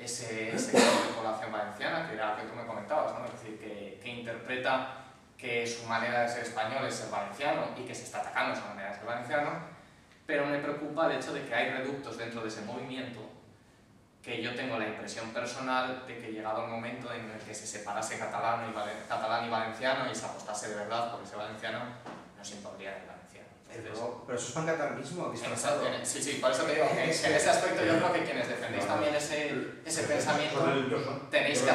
ese grupo de población valenciana, que era lo que tú me comentabas, ¿no? Es decir, que interpreta que su manera de ser español es ser valenciano y que se está atacando esa manera de ser valenciano, pero me preocupa el hecho de que hay reductos dentro de ese movimiento que yo tengo la impresión personal de que llegado el momento en el que se separase catalán y valenciano y se apostase de verdad por ese valenciano, no se impondría el valenciano. Pero eso es pancatarismo disfrazado. Sí, por eso te digo que en ese aspecto yo creo que quienes defendéis también ese pensamiento tenéis que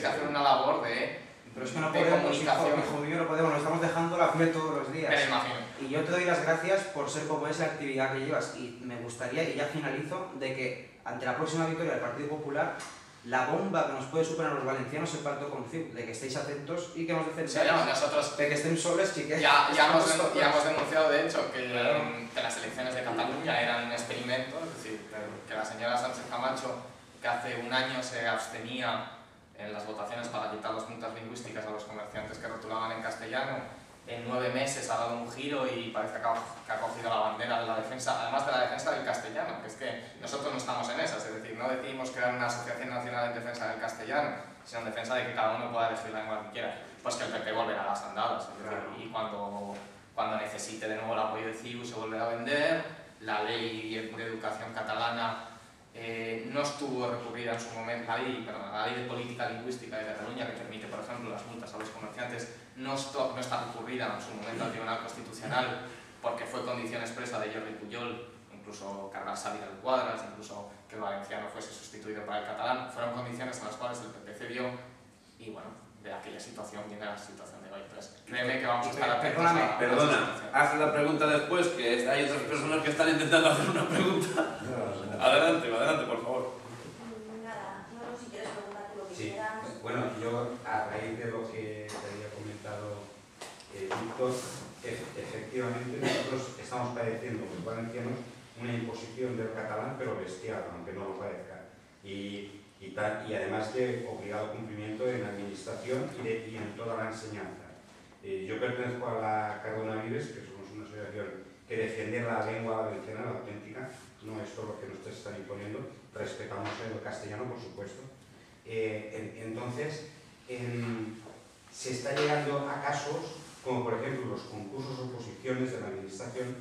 hacer una labor de pero es que no podemos, comunicación. Hijo mío, no podemos, nos estamos dejando la piel todos los días. Me imagino. Y yo te doy las gracias por ser como es la actividad que llevas. Y me gustaría, y ya finalizo, de que ante la próxima victoria del Partido Popular, la bomba que nos puede superar a los valencianos es el pacto con CiU, de que estéis atentos y que nos defendáis. Sí, nosotros de que estén soles, chiquillos. Ya hemos denunciado, de hecho, que las elecciones de Cataluña eran un experimento, es decir, que la señora Sánchez Camacho, que hace un año se abstenía en las votaciones para quitar las multas lingüísticas a los comerciantes que rotulaban en castellano, en 9 meses ha dado un giro y parece que ha cogido la bandera de la defensa, además de la defensa del castellano, que es que nosotros no estamos en esas, es decir, no decidimos crear una asociación nacional en defensa del castellano, sino en defensa de que cada uno pueda elegir la lengua que quiera, pues que el PP volverá a las andadas, es decir, y cuando necesite de nuevo el apoyo de CiU se volverá a vender, la ley de educación catalana no estuvo recurrida en su momento, la ley de política lingüística de Cataluña, que permite, por ejemplo, las multas a los comerciantes, no está recurrida en su momento al Tribunal Constitucional porque fue condición expresa de Jordi Pujol, incluso cargar salida de cuadras, incluso que el valenciano fuese sustituido para el catalán, fueron condiciones en las cuales el PP cedió y bueno, de aquella situación viene la situación de hoy. Entonces, créeme que vamos a estar atentos a Perdona, haz la pregunta después, que hay otras personas que están intentando hacer una pregunta. Adelante, por favor. Nada, no, si quieres preguntarte lo que Sí, quieras. bueno, yo a raíz de lo que te había comentado Víctor, efectivamente nosotros estamos padeciendo los valencianos una imposición del catalán, pero bestial, aunque no lo parezca. Y además de obligado cumplimiento en administración y en toda la enseñanza. Yo pertenezco a la Cardona Vives, que somos una asociación que defiende la lengua valenciana, la auténtica, no es todo lo que nos están imponiendo, respetamos el castellano, por supuesto. Entonces, se está llegando a casos como, por ejemplo, los concursos o oposiciones de la administración,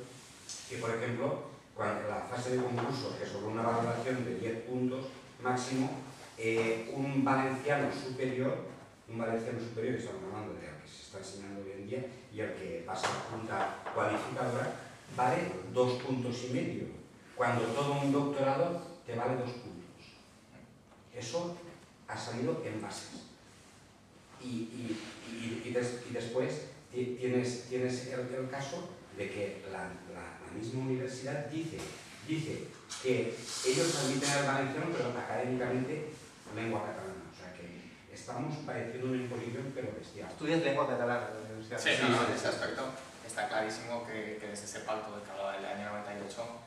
que, por ejemplo, cuando en la fase de concurso, que sobre una valoración de 10 puntos máximo, un valenciano superior, estamos hablando de lo que se está enseñando hoy en día, y el que pasa la punta cualificadora, vale 2,5 puntos, cuando todo un doctorado te vale 2 puntos. Eso ha salido en bases. Y después tienes el caso de que la misma universidad dice que ellos admiten el valenciano, pero académicamente lengua catalana. O sea que estamos padeciendo una imposición, pero bestial. ¿Estudias lengua catalana en la universidad? Sí, en ese aspecto está clarísimo que desde ese pacto del que hablaba del año 98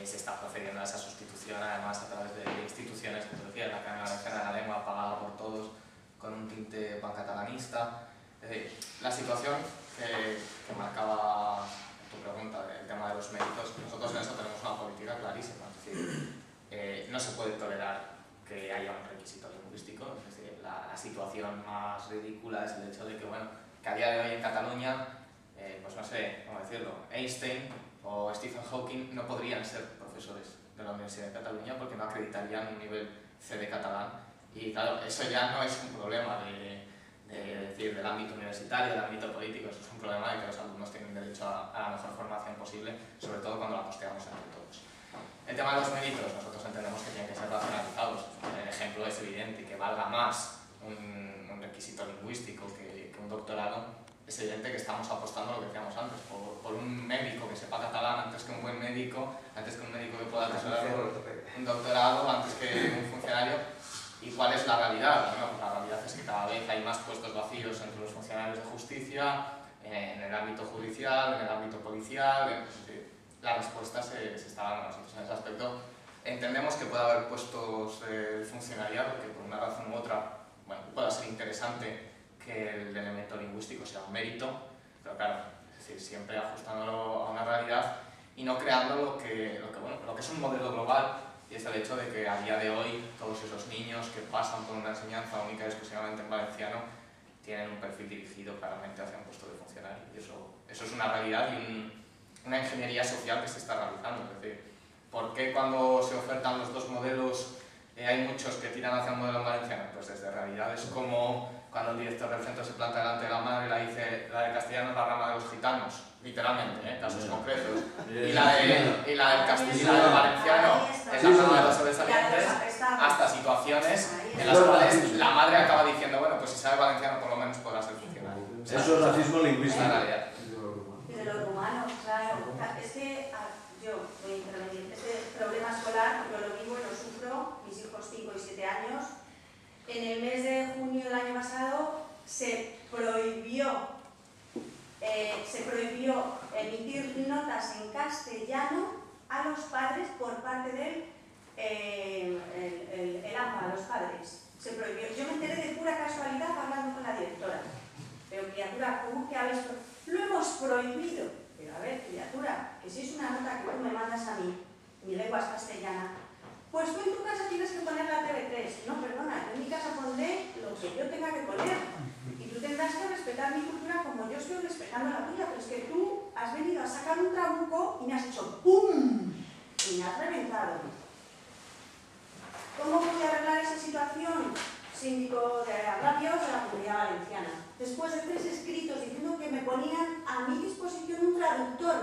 se está procediendo a esa sustitución, además a través de instituciones, como decía, la Academia Valenciana de la Lengua, pagada por todos, con un tinte pancatalanista. Es decir, la situación que marcaba tu pregunta, el tema de los méritos, nosotros en eso tenemos una política clarísima. Es decir, no se puede tolerar que haya un requisito lingüístico. Es decir, la situación más ridícula es el hecho de que, bueno, que a día de hoy en Cataluña, pues no sé cómo decirlo, Einstein o Stephen Hawking no podrían ser profesores de la Universidad de Cataluña porque no acreditarían un nivel C de catalán. Y claro, eso ya no es un problema del ámbito universitario, del ámbito político, eso es un problema de que los alumnos tienen derecho a la mejor formación posible, sobre todo cuando la costeamos entre todos. El tema de los méritos, nosotros entendemos que tienen que ser racionalizados. El ejemplo es evidente, que valga más un requisito lingüístico que un doctorado. Es evidente que estamos apostando a lo que decíamos antes, por un médico que sepa catalán antes que un buen médico, antes que un médico que pueda atesorar un doctorado, antes que un funcionario. ¿Y cuál es la realidad? Bueno, pues la realidad es que cada vez hay más puestos vacíos entre los funcionarios de justicia, en el ámbito judicial, en el ámbito policial. la respuesta se está dando. Nosotros en ese aspecto entendemos que puede haber puestos de funcionariado que por una razón u otra, bueno, pueda ser interesante que el elemento lingüístico sea un mérito, pero claro, es decir, siempre ajustándolo a una realidad y no creando lo que es un modelo global, y es el hecho de que a día de hoy todos esos niños que pasan por una enseñanza única y exclusivamente en valenciano tienen un perfil dirigido claramente hacia un puesto de funcionario, y eso es una realidad y una ingeniería social que se está realizando. Es decir, ¿por qué cuando se ofertan los dos modelos hay muchos que tiran hacia un modelo valenciano? Pues desde realidades como cuando el director del centro se planta delante de la madre y la dice la de castellano es la rama de los gitanos, literalmente, casos concretos, y la del valenciano es la rama de los sobresalientes, hasta situaciones en las cuales la madre acaba diciendo, bueno, pues si sabe valenciano por lo menos podrá ser funcionario. Eso es racismo lingüístico. Es la realidad. Y de los rumanos, claro. Es que yo voy a intervenir. Este problema escolar, yo lo vivo y lo sufro, mis hijos 5 y 7 años. En el mes de junio del año pasado se prohibió emitir notas en castellano a los padres por parte del AMPA, a los padres. Se prohibió. Yo me enteré de pura casualidad hablando con la directora. Pero criatura, ¿cómo que habéis prohibido? Lo hemos prohibido. Pero a ver, criatura, que si es una nota que tú me mandas a mí, mi lengua es castellana, pues tú en tu casa tienes que poner la TV3. No, perdona, en mi casa pondré lo que yo tenga que poner. Y tú tendrás que respetar mi cultura como yo estoy respetando la tuya. Pero es que tú has venido a sacar un trabuco y me has hecho ¡pum! Y me has reventado. ¿Cómo voy a arreglar esa situación? Síndico de agravios de la Comunidad Valenciana. Después de 3 escritos diciendo que me ponían a mi disposición un traductor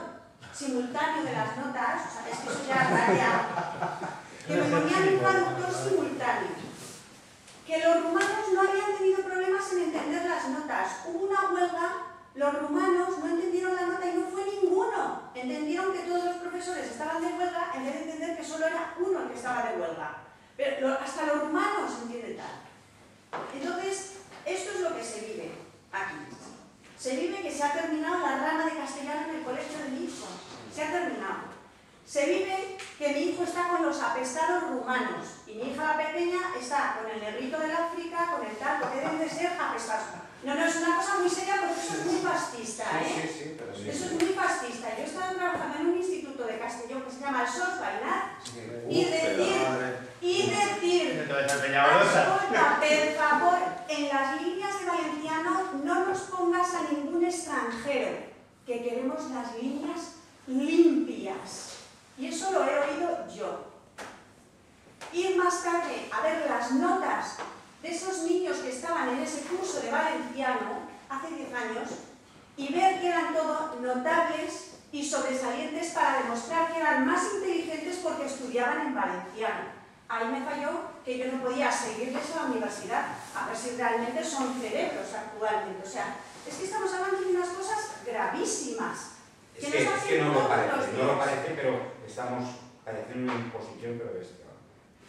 simultáneo de las notas, o sea, es que eso ya raya, que me ponían un traductor simultáneo, que los rumanos no habían tenido problemas en entender las notas. Hubo una huelga, los rumanos no entendieron la nota y no fue ninguno. Entendieron que todos los profesores estaban de huelga en vez de entender que solo era uno el que estaba de huelga. Pero hasta los rumanos entienden tal. Entonces, esto es lo que se vive aquí. Se vive que se ha terminado la rama de castellano en el colegio de mi hijo. Se ha terminado. Se vive que mi hijo está con los apestados rumanos y mi hija la pequeña está con el negrito del África, con el tal, porque deben de ser apestados. No, es una cosa muy seria porque eso es muy fascista, ¿eh? Sí, pero sí. Eso es muy fascista. Yo he estado trabajando en un instituto de Castellón que se llama el SOS Bailar y decir, escolta, por favor, en las líneas de valenciano no nos pongas a ningún extranjero, que queremos las líneas limpias. Y eso lo he oído yo. Ir más tarde a ver las notas de esos niños que estaban en ese curso de valenciano hace 10 años y ver que eran todos notables y sobresalientes para demostrar que eran más inteligentes porque estudiaban en valenciano. Ahí me falló que yo no podía seguirles a la universidad a ver si realmente son cerebros actualmente. O sea, es que estamos hablando de unas cosas gravísimas. Es que no lo parece, pero estamos pareciendo una imposición, pero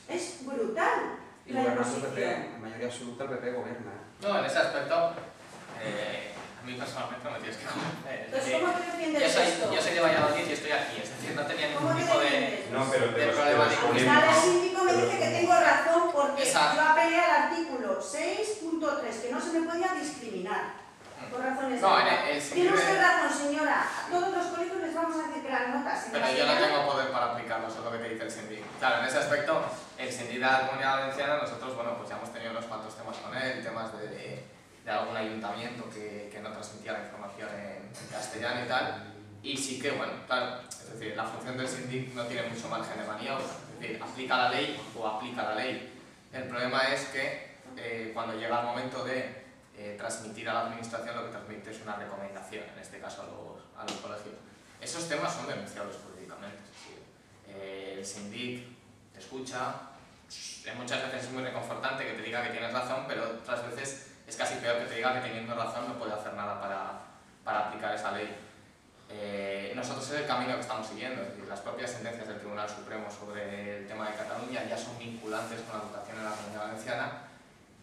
es brutal. Y gobierna el PP, en mayoría absoluta el PP gobierna. No, en ese aspecto, a mí personalmente no me tienes que convencer. Entonces, ¿cómo te defiendes esto? Yo soy de Valladolid y estoy aquí, es decir, no tenía ningún tipo de problema. El síndico me dice que tengo razón porque Exacto. yo apelé al artículo 6.3, que no se me podía discriminar. Por razones no, de tiene usted razón, señora. A todos los colegios les vamos a decir que las notas... Pero yo no tengo poder para aplicarlo, eso es lo que te dice el síndico. Claro, en ese aspecto, el síndico de la Comunidad Valenciana, nosotros, bueno, pues ya hemos tenido unos cuantos temas con él, temas de algún ayuntamiento que no transmitía la información en castellano y tal. Y sí que, bueno, claro, es decir, la función del síndico no tiene mucho margen de maniobra. Es decir, aplica la ley o aplica la ley. El problema es que cuando llega el momento de transmitir a la administración, lo que transmite es una recomendación, en este caso a los colegios. Esos temas son denunciables jurídicamente. Es decir, el síndic te escucha, muchas veces es muy reconfortante que te diga que tienes razón, pero otras veces es casi peor que te diga que teniendo razón no puede hacer nada para aplicar esa ley. Nosotros es el camino que estamos siguiendo, es decir, las propias sentencias del Tribunal Supremo sobre el tema de Cataluña ya son vinculantes con la educación en la Comunidad Valenciana,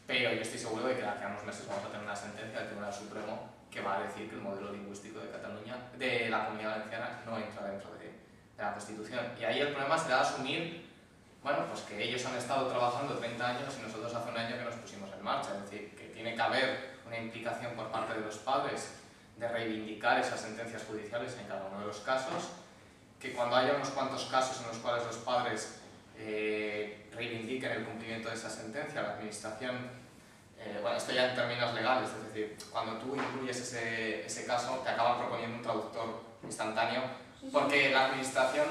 pero yo estoy seguro de que de aquí a unos meses vamos a tener una sentencia del Tribunal Supremo que va a decir que el modelo lingüístico de Cataluña, de la Comunidad Valenciana, no entra dentro la Constitución. Y ahí el problema será asumir, bueno, pues que ellos han estado trabajando 30 años y nosotros hace un año que nos pusimos en marcha. Es decir, que tiene que haber una implicación por parte de los padres de reivindicar esas sentencias judiciales en cada uno de los casos, que cuando haya unos cuantos casos en los cuales los padres reivindiquen el cumplimiento de esa sentencia, la administración, bueno, esto ya en términos legales, es decir, cuando tú incluyes ese caso te acaba proponiendo un traductor instantáneo, porque la administración,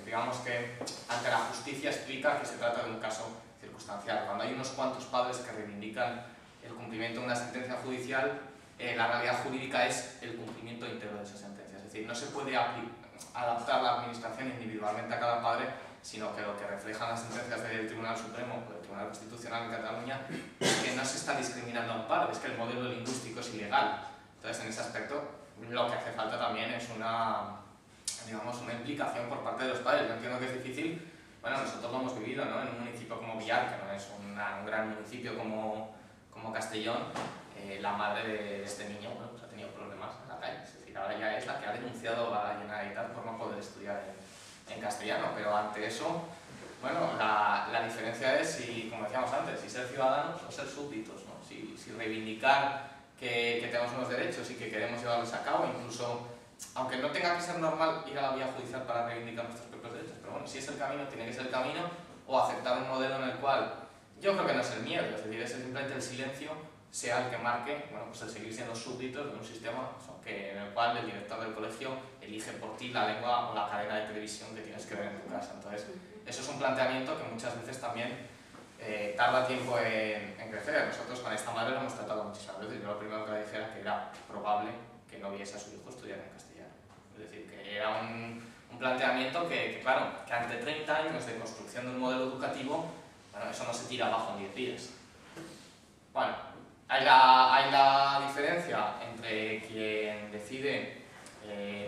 digamos que ante la justicia explica que se trata de un caso circunstancial. Cuando hay unos cuantos padres que reivindican el cumplimiento de una sentencia judicial, la realidad jurídica es el cumplimiento íntegro de esa sentencia. Es decir, no se puede adaptar la administración individualmente a cada padre, sino que lo que reflejan las sentencias del Tribunal Supremo o del Tribunal Constitucional en Cataluña es que no se está discriminando a un padre, es que el modelo lingüístico es ilegal. Entonces, en ese aspecto, lo que hace falta también es una implicación por parte de los padres. Yo entiendo que es difícil, bueno, nosotros lo hemos vivido, ¿no? En un municipio como Villar, que no es un gran municipio como Castellón, la madre de este niño, bueno, pues ha tenido problemas en la calle. Es decir, ahora ya es la que ha denunciado a la Generalitat por no poder estudiar en castellano, pero ante eso, bueno, la diferencia es, si, como decíamos antes, si ser ciudadanos o ser súbditos, ¿no? Si reivindicar que tenemos unos derechos y que queremos llevarlos a cabo, incluso, aunque no tenga que ser normal ir a la vía judicial para reivindicar nuestros propios derechos, pero bueno, si es el camino, tiene que ser el camino, o aceptar un modelo en el cual, yo creo que no es el miedo, es decir, es simplemente el silencio, sea el que marque, bueno, pues el seguir siendo súbditos de un sistema en el cual el director del colegio elige por ti la lengua o la cadena de televisión que tienes que ver en tu casa. Entonces, eso es un planteamiento que muchas veces también tarda tiempo en crecer. Nosotros con esta madre lo hemos tratado muchísimas veces. Yo lo primero que le dije era que era probable que no viese a su hijo estudiar en castellano. Es decir, que era un planteamiento que, claro, que ante 30 años de construcción de un modelo educativo, bueno, eso no se tira abajo en 10 días. Bueno, hay la diferencia entre quien decide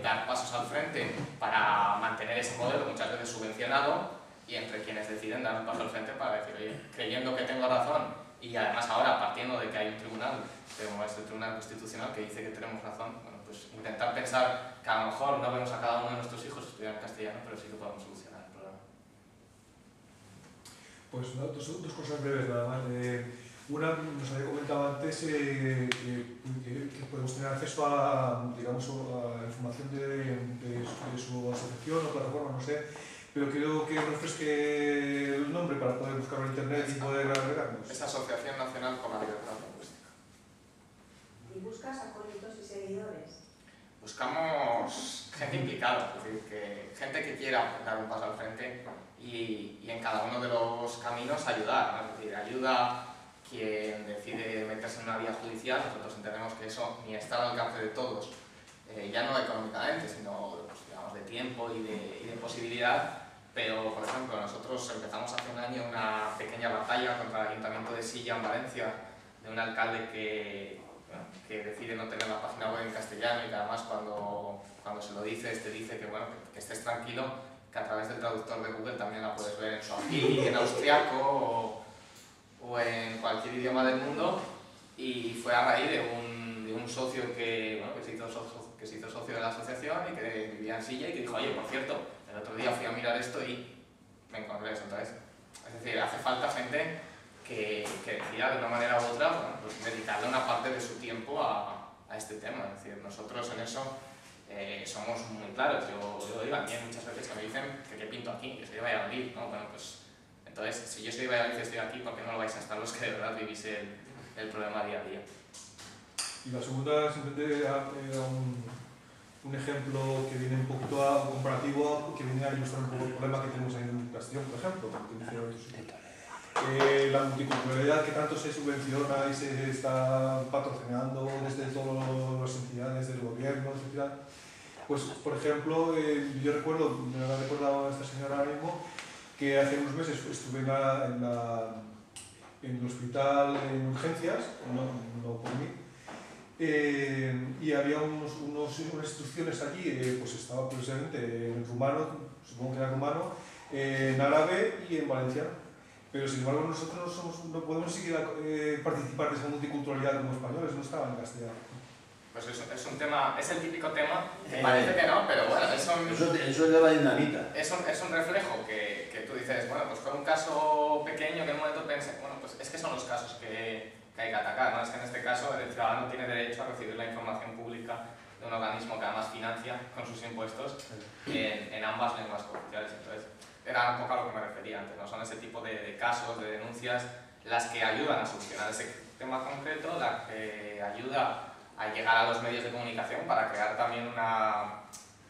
dar pasos al frente para mantener ese modelo muchas veces subvencionado y entre quienes deciden dar un paso al frente para decir, oye, creyendo que tengo razón y además ahora partiendo de que hay un tribunal, como es el Tribunal Constitucional, que dice que tenemos razón, bueno, pues intentar pensar que a lo mejor no vemos a cada uno de nuestros hijos estudiar en castellano, pero sí que podemos solucionar el problema. Pues no, dos cosas breves nada más. Una, nos había comentado antes que podemos tener acceso a, digamos, a información de su asociación o plataforma, no sé, pero quiero que refresque el nombre para poder buscarlo en internet y poder agregarnos. Es Asociación Nacional por la Libertad Lingüística. ¿Y buscas acólitos y seguidores? Buscamos gente implicada, es decir, gente que quiera dar un paso al frente y en cada uno de los caminos ayudar, ¿no? Es decir, ayuda quien decide meterse en una vía judicial. Nosotros entendemos que eso ni está al alcance de todos, ya no económicamente, sino pues, digamos, de tiempo y de posibilidad, pero por ejemplo nosotros empezamos hace un año una pequeña batalla contra el Ayuntamiento de Silla en Valencia, de un alcalde que decide no tener la página web en castellano y que además cuando se lo dice, dice que, bueno, que estés tranquilo, que a través del traductor de Google también la puedes ver en suajili, en austriaco o en cualquier idioma del mundo, y fue a raíz de un socio que se hizo socio de la asociación y que vivía en Silla y que dijo, oye, por cierto, el otro día fui a mirar esto y me encontré eso. Entonces, es decir, hace falta gente que decida de una manera u otra, bueno, pues dedicarle una parte de su tiempo a este tema. Es decir, nosotros en eso somos muy claros. Yo digo, a mí hay muchas veces que me dicen que qué pinto aquí, que soy de Valladolid, ¿no? Bueno, pues entonces, si yo soy de Valladolid y estoy aquí, ¿por qué no lo vais a estar los que de verdad vivís el problema día a día? Y la segunda, simplemente era un ejemplo que viene un poquito a comparativo, que viene a ilustrar un poco el problema que tenemos en Castellón, por ejemplo. La multiculturalidad que tanto se subvenciona y se está patrocinando desde todas las entidades del gobierno, etc. Pues, por ejemplo, yo recuerdo, me lo ha recordado esta señora ahora mismo, que hace unos meses estuve en el hospital en urgencias, no por mí, y había unas instrucciones allí, pues estaba precisamente en rumano, supongo que era rumano, en árabe y en valenciano. Pero sin embargo nosotros no podemos siquiera participar de esa multiculturalidad como españoles, no estaba en castellano. Pues es un tema, es el típico tema, que parece que no, pero bueno, eso es de la dinamita. Es un reflejo que tú dices, bueno, pues fue un caso pequeño que en un momento pensé, bueno, pues es que son los casos que hay que atacar, ¿no? Es que en este caso el ciudadano tiene derecho a recibir la información pública de un organismo que además financia con sus impuestos en ambas lenguas cooficiales. Entonces, era un poco a lo que me refería antes, ¿no? Son ese tipo de casos, de denuncias, las que ayudan a solucionar ese tema concreto, las que ayuda a llegar a los medios de comunicación para crear también una,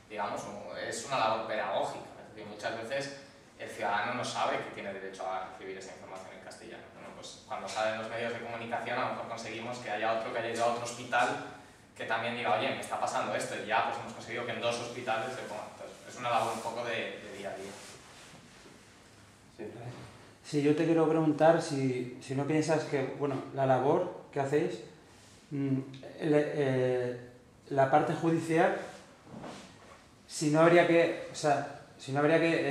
digamos, es una labor pedagógica. Es decir, muchas veces el ciudadano no sabe que tiene derecho a recibir esa información en castellano. Bueno, pues cuando salen los medios de comunicación a lo mejor conseguimos que haya otro que haya ido a otro hospital que también diga, oye, me está pasando esto, y ya pues hemos conseguido que en 2 hospitales se ponga. Entonces, es una labor un poco de día a día. Sí, yo te quiero preguntar si no piensas que, bueno, la labor que hacéis, la parte judicial, si no habría que,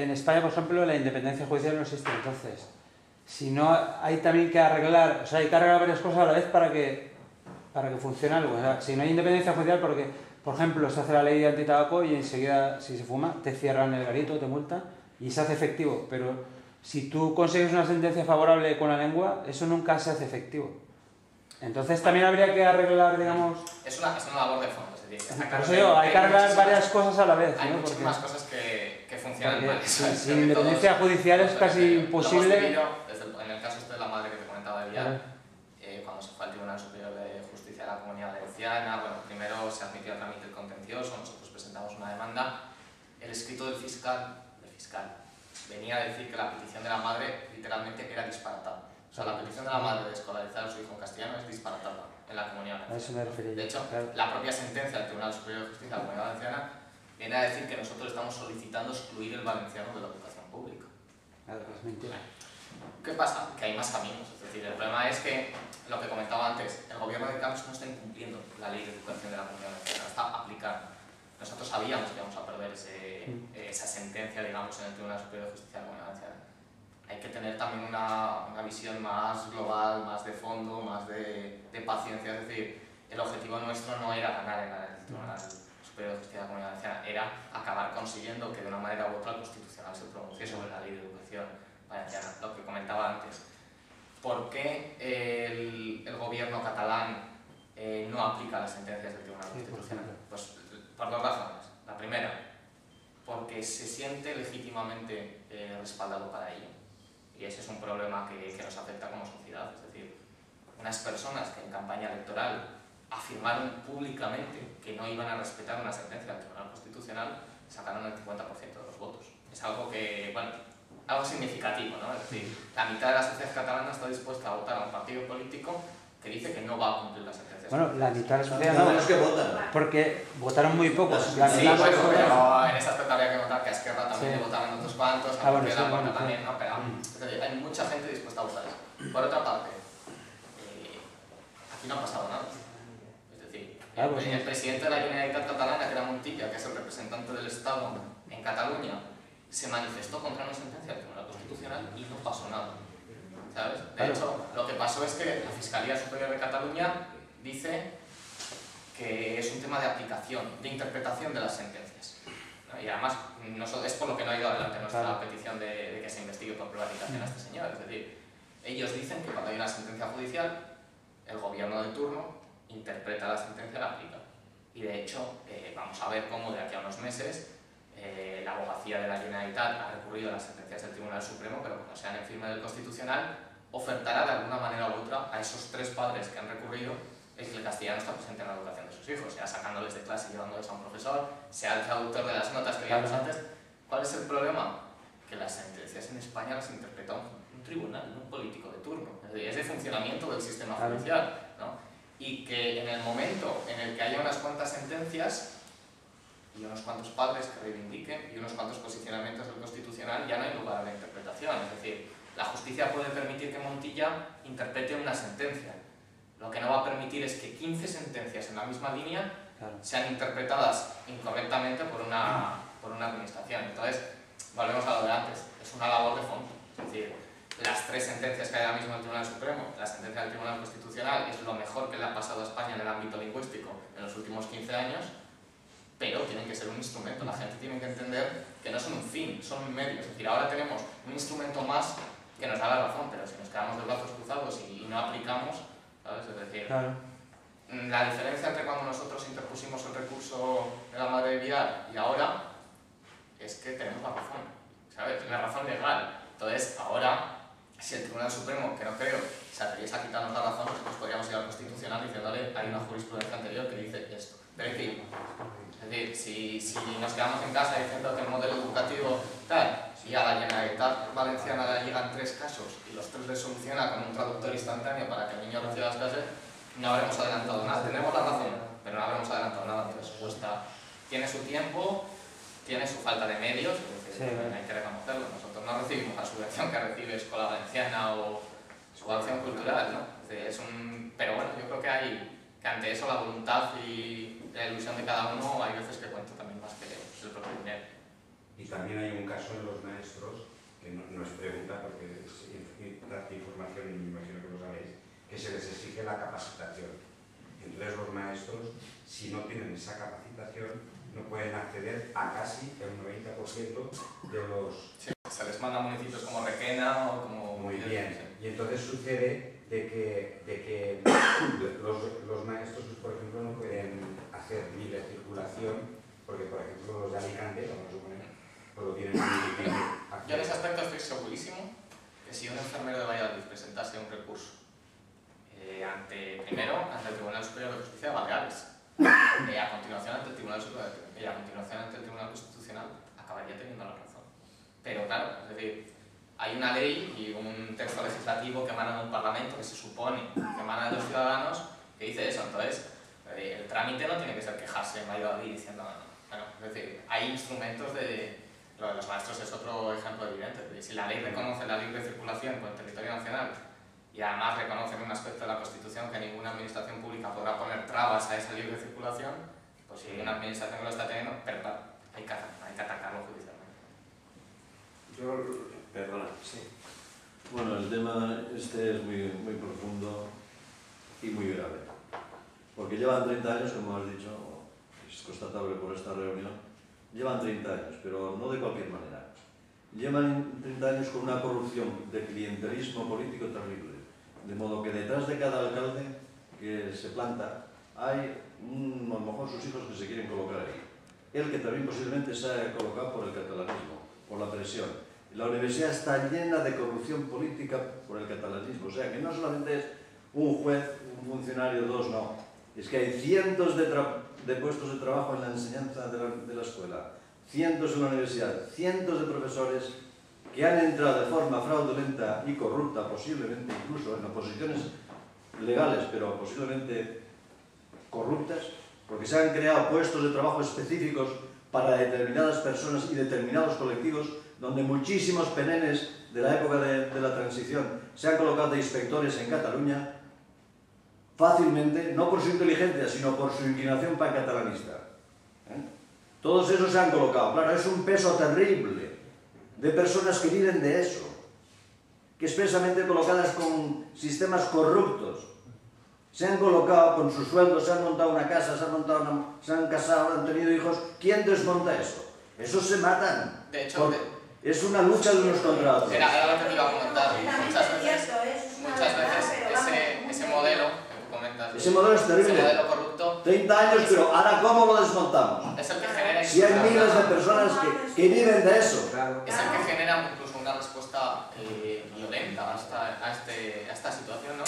en España, por ejemplo, la independencia judicial no existe, entonces, si no hay también que arreglar, hay que arreglar varias cosas a la vez para que funcione algo. O sea, si no hay independencia judicial, porque, por ejemplo, se hace la ley de antitabaco y enseguida, si se fuma, te cierran el garito, te multan y se hace efectivo, pero si tú consigues una sentencia favorable con la lengua, eso nunca se hace efectivo. Entonces también habría que arreglar, digamos... Es una labor de fondo, es decir, por eso digo, hay que arreglar varias cosas a la vez. Hay ¿no? muchísimas cosas que funcionan mal. Sin independencia judicial es casi imposible... En el caso de la madre que te comentaba de Villar, cuando se fue al Tribunal Superior de Justicia de la Comunidad Valenciana, bueno, primero se admitió el trámite contencioso, nosotros presentamos una demanda, el escrito del fiscal venía a decir que la petición de la madre literalmente era disparatada. O sea, la petición de la madre de escolarizar a su hijo en castellano es disparatada en la Comunidad Valenciana. De hecho, la propia sentencia del Tribunal Superior de Justicia de la Comunidad Valenciana viene a decir que nosotros estamos solicitando excluir el valenciano de la educación pública. Claro, es mentira. ¿Qué pasa? Que hay más caminos. Es decir, el problema es que, lo que comentaba antes, el gobierno de Camps no está incumpliendo la ley de educación de la Comunidad Valenciana, la está aplicando. Nosotros sabíamos que íbamos a perder esa sentencia, digamos, en el Tribunal Superior de Justicia de la Comunidad Valenciana. Hay que tener también una visión más global, más de fondo, más de paciencia. Es decir, el objetivo nuestro no era ganar en el Tribunal Superior de Justicia de la Comunidad Valenciana, era acabar consiguiendo que de una manera u otra el Constitucional se pronuncie sobre la ley de educación valenciana. Lo que comentaba antes, ¿por qué el gobierno catalán no aplica las sentencias del Tribunal Constitucional? Pues por 2 razones. La primera, porque se siente legítimamente respaldado para ello. Y ese es un problema que nos afecta como sociedad. Es decir, unas personas que en campaña electoral afirmaron públicamente que no iban a respetar una sentencia del Tribunal Constitucional sacaron el 50% de los votos. Es algo que, bueno, algo significativo, ¿no? Es decir, la mitad de la sociedad catalana está dispuesta a votar a un partido político que dice que no va a cumplir las sentencias. Bueno, la mitad de la sociedad no, es que votan. porque votaron muy pocos. Sí, bueno, pero en esta aspecto habría que notar que a Esquerra también le votaban otros cuantos, a bueno, la bueno, también, ¿no? Pero es decir, hay mucha gente dispuesta a votar eso. Por otra parte, aquí no ha pasado nada. Es decir, el presidente de la Generalitat Catalana, que era Montilla, que es el representante del Estado en Cataluña, se manifestó contra una sentencia del Tribunal Constitucional y no pasó nada. ¿Sabes? De hecho, lo que pasó es que la Fiscalía Superior de Cataluña dice que es un tema de aplicación, de interpretación de las sentencias, ¿no? Y además es por lo que no ha ido adelante nuestra petición de que se investigue por prevaricación a este señor. Es decir, ellos dicen que cuando hay una sentencia judicial, el gobierno de turno interpreta la sentencia y la aplica. Y de hecho, vamos a ver cómo de aquí a unos meses la abogacía de la Generalitat ha recurrido a las sentencias del Tribunal Supremo, pero como sean en firme del Constitucional, ofertará de alguna manera u otra a esos 3 padres que han recurrido el que el castellano está presente en la educación de sus hijos, sea sacándoles de clase y llevándoles a un profesor, sea el traductor de las notas que veíamos antes. ¿Cuál es el problema? Que las sentencias en España las interpreta un tribunal, no un político de turno. Es decir, es de funcionamiento del sistema judicial, ¿no? Y que en el momento en el que haya unas cuantas sentencias y unos cuantos padres que reivindiquen y unos cuantos posicionamientos del Constitucional, ya no hay lugar a la interpretación. Es decir, la justicia puede permitir que Montilla interprete una sentencia. Lo que no va a permitir es que 15 sentencias en la misma línea sean interpretadas incorrectamente por una administración. Entonces, volvemos a lo de antes, es una labor de fondo. Es decir, las 3 sentencias que hay ahora mismo en el Tribunal Supremo, la sentencia del Tribunal Constitucional es lo mejor que le ha pasado a España en el ámbito lingüístico en los últimos 15 años, pero tienen que ser un instrumento. La gente tiene que entender que no son un fin, son un medio. Es decir, ahora tenemos un instrumento más que nos da la razón, pero si nos quedamos de brazos cruzados y no aplicamos, ¿sabes? Es decir, Claro. la diferencia entre cuando nosotros interpusimos el recurso de la madre de Vidal y ahora es que tenemos la razón, ¿sabes? La razón legal. Entonces, ahora, si el Tribunal Supremo, que no creo, se atreviese a quitarnos la razón, nosotros podríamos ir al Constitucional diciéndole hay una jurisprudencia anterior que dice esto. Pero hay que ir. Es decir, si nos quedamos en casa diciendo que el modelo educativo tal, y a la Generalitat Valenciana le llegan 3 casos y los 3 les soluciona con un traductor instantáneo para que el niño reciba las clases, no habremos adelantado nada. Tenemos la razón, pero no habremos adelantado nada. Entonces, tiene su tiempo, tiene su falta de medios, es decir, hay que reconocerlo. Nosotros no recibimos la subvención que recibe Escola Valenciana o su acción cultural, ¿no? Pero bueno, yo creo que ante eso la voluntad y la ilusión de cada uno hay veces que cuenta también más que el propio dinero. Y también hay un caso en los maestros, que no es pregunta porque es información y me imagino que lo sabéis, que se les exige la capacitación. Entonces los maestros, si no tienen esa capacitación, no pueden acceder a casi el 90% de los... Sí, se les manda a municipios como Requena o como... Muy bien. Y entonces sucede de que los maestros, por ejemplo, no pueden hacer libre circulación, porque, por ejemplo, los de Alicante, vamos a suponer, pues lo tienen muy difícil. Yo en ese aspecto estoy segurísimo que si un enfermero de Valladolid presentase un recurso primero ante el Tribunal Superior de Justicia de Baleares, y a continuación ante el Tribunal Superior y a continuación ante el Tribunal Constitucional, acabaría teniendo la razón. Pero claro, es decir, hay una ley y un texto legislativo que emana de un parlamento que se supone que emana de los ciudadanos que dice eso. Entonces, el trámite no tiene que ser quejarse en Valladolid diciendo, bueno, es decir, hay instrumentos de... Lo de los maestros es otro ejemplo evidente. Si la ley reconoce la libre circulación por el territorio nacional y además reconoce en un aspecto de la Constitución que ninguna administración pública podrá poner trabas a esa libre circulación, pues si hay una administración que lo está teniendo, pero claro, hay que atacarlo judicialmente. Perdona. Sí. Bueno, el tema este es muy profundo y muy grave. Porque llevan 30 años, como has dicho, es constatable por esta reunión, llevan 30 años, pero no de cualquier manera. Llevan 30 años con una corrupción de clientelismo político terrible. De modo que detrás de cada alcalde que se planta hay a lo mejor sus hijos que se quieren colocar ahí. Él que también posiblemente se haya colocado por el catalanismo, por la presión. La universidad está llena de corrupción política por el catalanismo. O sea que no solamente es un juez, un funcionario, 2, no. Es que hay cientos de puestos de trabajo en la enseñanza de la escuela, cientos en la universidad, cientos de profesores que han entrado de forma fraudulenta y corrupta, posiblemente incluso en oposiciones legales, pero posiblemente corruptas, porque se han creado puestos de trabajo específicos para determinadas personas y determinados colectivos, donde muchísimos penenes de la época de la transición se han colocado de inspectores en Cataluña fácilmente, no por su inteligencia, sino por su inclinación pancatalanista. Todos esos se han colocado. Claro, es un peso terrible de personas que viven de eso, que expresamente colocadas con sistemas corruptos, se han colocado con sus sueldos, se han montado una casa, se han casado, han tenido hijos. ¿Quién desmonta eso? Esos se matan. De hecho, es una lucha de unos contra otros. Era lo que te iba a comentar. Muchas veces ese modelo que tú comentas, ese modelo es terrible. Ese modelo corrupto, 30 años, pero ahora ¿cómo lo desmontamos? Es el que genera... Si hay miles de personas que viven de eso. Es el que genera incluso una respuesta violenta a esta situación, ¿no?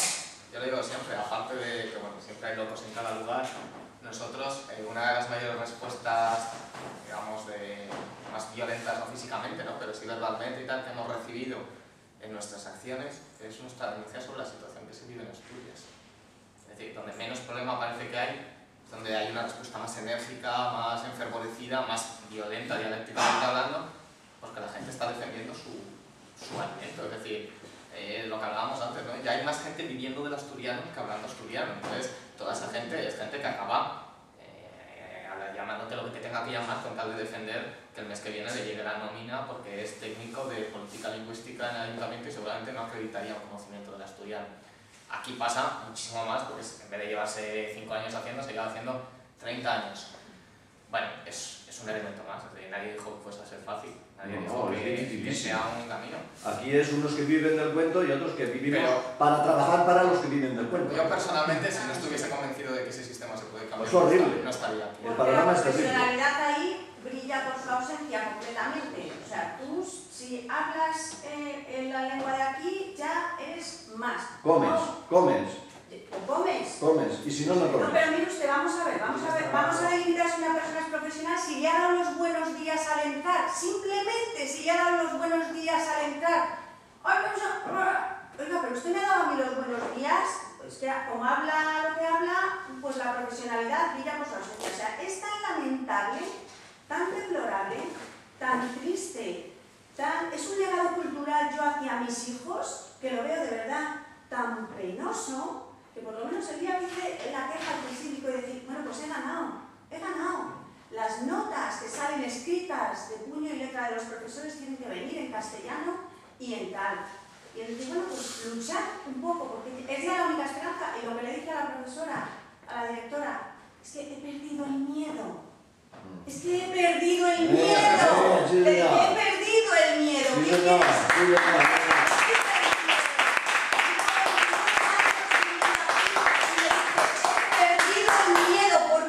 Yo lo digo siempre, aparte de que bueno, siempre hay locos en cada lugar, nosotros, una de las mayores respuestas, digamos, más violentas, no físicamente, ¿no? Pero sí verbalmente y tal, que hemos recibido en nuestras acciones, es nuestra denuncia sobre la situación que se vive en Asturias. Es decir, donde menos problema parece que hay, donde hay una respuesta más enérgica, más enfervorecida, más violenta, dialécticamente hablando, porque la gente está defendiendo su alimento. Es decir, lo que hablábamos antes, ¿no? Ya hay más gente viviendo del asturiano que hablando asturiano. Entonces, toda esa gente es gente que acaba llamándote lo que te tenga que llamar con tal de defender que el mes que viene le llegue la nómina porque es técnico de política lingüística en el ayuntamiento y seguramente no acreditaría un conocimiento del asturiano. Aquí pasa muchísimo más porque en vez de llevarse 5 años haciendo, se lleva haciendo 30 años. Bueno, es un elemento más, es decir, nadie dijo que fuese a ser fácil, nadie dijo que sea un camino. Aquí es unos que viven del cuento y otros que vivimos para trabajar para los que viven del cuento. Yo personalmente, si no estuviese convencido de que ese sistema se puede cambiar, es horrible. No estaría aquí. Porque la profesionalidad ahí brilla por su ausencia completamente. O sea, tú si hablas en la lengua de aquí ya eres más. Comes. O comes. Y si no, no comes. No, pero mire usted, vamos a delimitar si una persona es profesional, si le ha dado los buenos días al entrar, simplemente si le ha dado los buenos días al entrar. Oiga, pero usted me ha dado a mí los buenos días, pues que como habla lo que habla, pues la profesionalidad brilla por su ausencia. O sea, es tan lamentable, tan deplorable, tan triste, es un legado cultural yo hacia mis hijos, que lo veo de verdad tan penoso, que por lo menos el día hice la queja al síndico y decir, bueno, pues he ganado. Las notas que salen escritas de puño y letra de los profesores tienen que venir en castellano y en tal. Y él dice, bueno, pues luchar un poco, porque es ya la única esperanza. Y lo que le dije a la profesora, a la directora, es que he perdido el miedo. Es que he perdido el miedo. He perdido el miedo. ¿Qué quieres?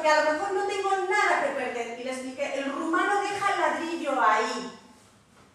A lo mejor no tengo nada que perder. Y le expliqué, el rumano deja el ladrillo ahí.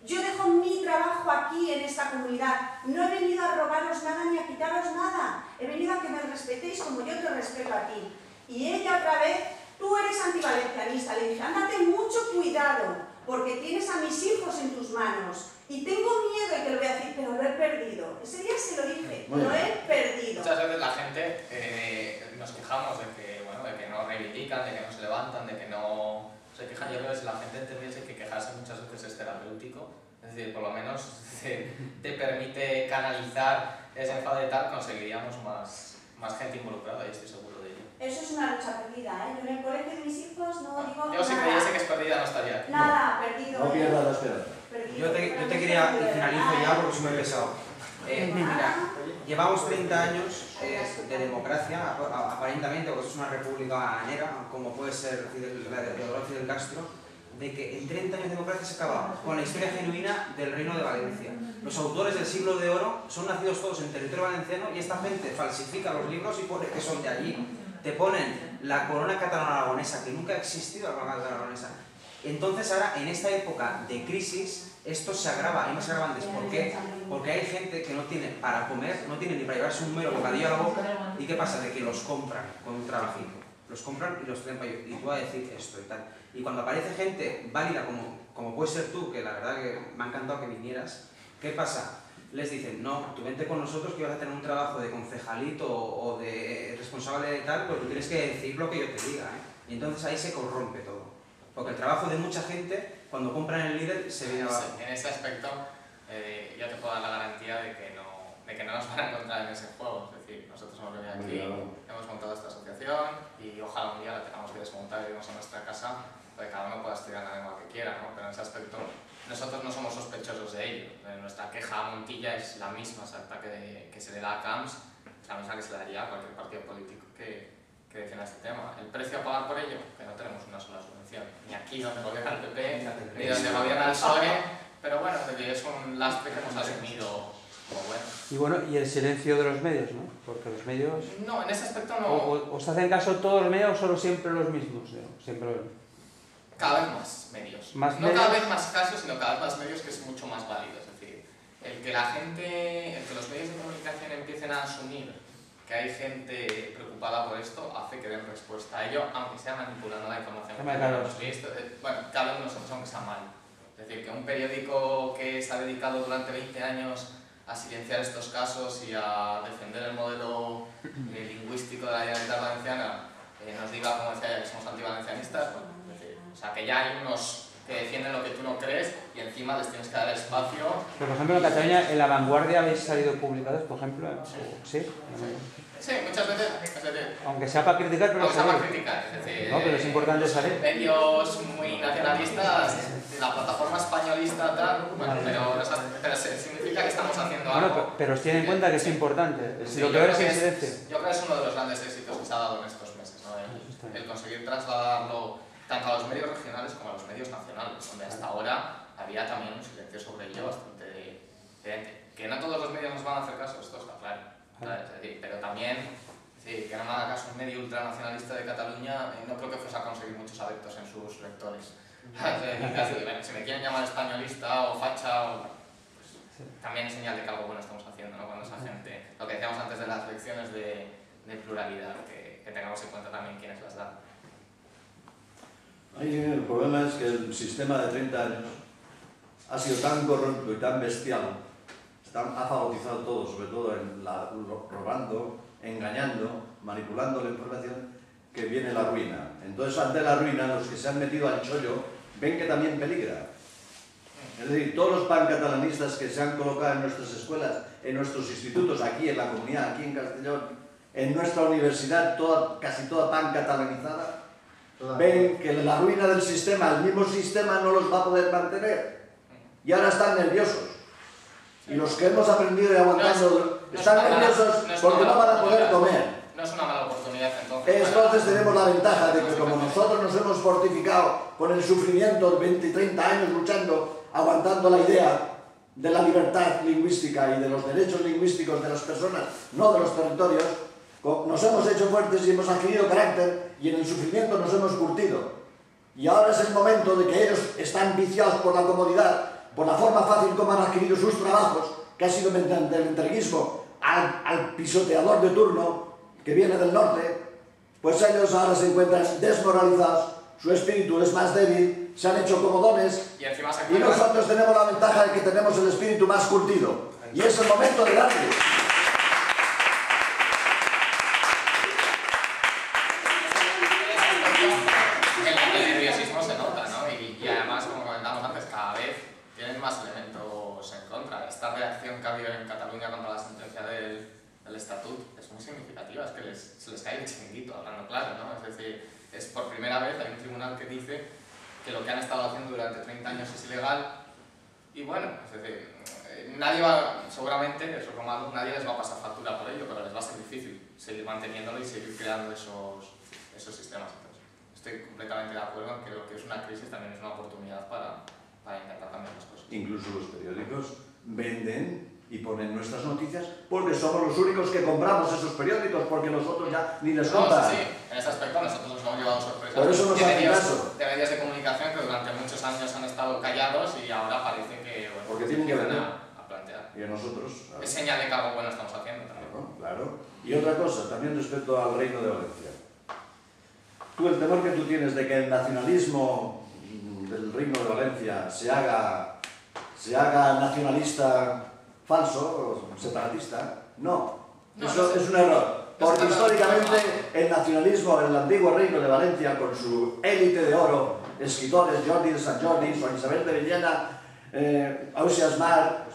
Yo dejo mi trabajo aquí en esta comunidad. No he venido a robaros nada ni a quitaros nada. He venido a que me respetéis como yo te respeto a ti. Y ella otra vez, tú eres antivalencianista. Le dije, ándate mucho cuidado, porque tienes a mis hijos en tus manos. Y tengo miedo de que lo voy a decir, pero lo he perdido. Ese día se lo dije, lo he perdido. Muchas veces la gente nos quejamos de que no reivindican, de que no se levantan, de que no se quejan. Yo creo que si la gente entendiese que quejarse muchas veces es terapéutico, es decir, por lo menos te permite canalizar ese enfado y tal, conseguiríamos más gente involucrada y estoy seguro de ello. Eso es una lucha perdida, ¿eh? Yo en el colegio de mis hijos no digo yo si creyese que es perdida no estaría aquí. Nada, perdido. No pierdas la esperanza. Yo te quería, y finalizo ya porque soy muy pesado. Mira, llevamos 30 años de democracia, aparentemente, porque es una república bananera, como puede ser la de Fidel Castro, de que en 30 años de democracia se acaba con la historia genuina del Reino de Valencia. Los autores del siglo de oro son nacidos todos en territorio valenciano y esta gente falsifica los libros y pone que son de allí. Te ponen la corona catalana aragonesa, que nunca ha existido la corona catalana aragonesa. Entonces ahora, en esta época de crisis, esto se agrava y más agravantes. ¿Por qué? Porque hay gente que no tiene para comer, no tiene ni para llevarse un mero bocadillo a la boca. ¿Y qué pasa? De que los compran con un trabajito. Los compran y los traen para ellos. Y tú vas a decir esto y tal. Y cuando aparece gente válida como puedes ser tú, que la verdad que me ha encantado que vinieras, ¿qué pasa? Les dicen, no, tú vente con nosotros que vas a tener un trabajo de concejalito o de responsable de tal, pero tú tienes que decir lo que yo te diga, ¿eh? Y entonces ahí se corrompe todo. Porque el trabajo de mucha gente, cuando compran el líder, se viene abajo. En ese aspecto, yo te puedo dar la garantía de que no nos van a encontrar en ese juego. Es decir, nosotros hemos venido aquí, hemos montado esta asociación y ojalá un día la tengamos que desmontar y irnos a nuestra casa, para que cada uno pueda estudiar la lengua que quiera, ¿no? Pero en ese aspecto, nosotros no somos sospechosos de ello. Nuestra queja a Montilla es la misma exacta que se le da a Camps, es la misma que se le daría a cualquier partido político que defienda este tema. El precio a pagar por ello, que no tenemos una sola subvención, ni aquí donde gobierna el PP, ni donde gobierna el PSOE, pero bueno, es un lastre que hemos asumido como bueno. Y bueno, y el silencio de los medios, ¿no? Porque los medios... No, en ese aspecto no... ¿O se hacen caso todos los medios o solo siempre los mismos? ¿No? Siempre... Cada vez más medios. ¿Más no medios? cada vez más casos, sino cada vez más medios, que es mucho más válido. Es decir, el que los medios de comunicación empiecen a asumir que hay gente preocupada por esto, hace que den respuesta a ello, aunque sea manipulando la información. Claro. Bueno, cada uno de nosotros, aunque sea mal. Es decir, que un periódico que se ha dedicado durante 20 años a silenciar estos casos y a defender el modelo lingüístico de la Generalitat Valenciana nos diga, como decía ya, que somos antivalencianistas, bueno, es decir, o sea, que ya hay unos que defienden lo que tú no crees y encima les tienes que dar espacio. Pero, por ejemplo, en Cataluña, en La Vanguardia habéis salido publicados, por ejemplo. ¿Sí? Sí, muchas veces. Es decir, aunque sea para criticar, pero aunque sea para criticar. Es decir, no, pero es importante saber. Medios muy nacionalistas, la plataforma españolista, tal, bueno, pero significa que estamos haciendo algo. Bueno, pero os tienen en cuenta que es importante. Sí, lo peor es el silencio. Yo creo que es uno de los grandes éxitos que se ha dado en estos meses, ¿no? El conseguir trasladarlo tanto a los medios regionales como a los medios nacionales, donde hasta ahora había también un silencio sobre ello bastante evidente. Que no todos los medios nos van a hacer caso, esto está claro. Es decir, pero también, es decir, que no me haga caso un medio ultranacionalista de Cataluña, no creo que fuese a conseguir muchos adeptos en sus lectores. Si me quieren llamar españolista o facha, pues, también es señal de que algo bueno estamos haciendo, ¿no? Cuando esa gente, lo que decíamos antes de las lecciones de pluralidad, que tengamos en cuenta también quiénes las dan. El problema es que el sistema de 30 años ha sido tan corrupto y tan bestial, ha fagotizado todo, sobre todo robando, engañando, manipulando la información, que viene la ruina. Entonces, ante la ruina, los que se han metido al chollo ven que también peligra. Es decir, todos los pancatalanistas que se han colocado en nuestras escuelas, en nuestros institutos, aquí en la comunidad, aquí en Castellón, en nuestra universidad, casi toda pancatalanizada, ven que la ruina del sistema, el mismo sistema no los va a poder mantener. Y ahora están nerviosos. Y los que hemos aprendido y aguantando están nerviosos porque no van a poder comer. No es una mala oportunidad entonces. Entonces tenemos la ventaja de que como nosotros nos hemos fortificado con el sufrimiento de 20 y 30 años luchando, aguantando la idea de la libertad lingüística y de los derechos lingüísticos de las personas, no de los territorios, nos hemos hecho fuertes y hemos adquirido carácter y en el sufrimiento nos hemos curtido. Y ahora es el momento de que ellos están viciados por la comodidad, por la forma fácil como han adquirido sus trabajos, que ha sido mediante el entreguismo al pisoteador de turno que viene del norte, pues ellos ahora se encuentran desmoralizados, su espíritu es más débil, se han hecho comodones y nosotros tenemos la ventaja de que tenemos el espíritu más curtido. Y es el momento de darle. El nerviosismo se nota, ¿no? Y además, como comentamos antes, cada vez tienen más elementos en contra. Esta reacción que ha habido en Cataluña contra la sentencia del Estatut es muy significativa, es que se les cae el chiringuito, hablando claro, ¿no? Es decir, es por primera vez hay un tribunal que dice que lo que han estado haciendo durante 30 años es ilegal y bueno, es decir, nadie va, seguramente, eso es lo malo, nadie les va a pasar factura por ello, pero les va a ser difícil seguir manteniéndolo y seguir creando esos sistemas. Entonces, estoy completamente de acuerdo en que lo que es una crisis también es una oportunidad para intentar cambiar las cosas. Incluso los periódicos venden y ponen nuestras noticias porque somos los únicos que compramos esos periódicos, porque los otros ya ni les contan. Sí, en ese aspecto nosotros nos hemos llevado sorpresas. Por eso nos hacen caso. De medios de comunicación que durante muchos años han estado callados y ahora parece que bueno, porque tienen que vender a plantear. Y a nosotros. Claro. Es señal de que algo bueno estamos haciendo también. Claro. Y otra cosa, también respecto al Reino de Valencia. Tú, el temor que tú tienes de que el nacionalismo del Reino de Valencia se haga nacionalista falso, separatista, no. Eso es un error. Porque históricamente el nacionalismo en el antiguo Reino de Valencia, con su élite de oro, escritores, Jordi de Sant Jordi, Juan Isabel de Villena, Ausias Mar,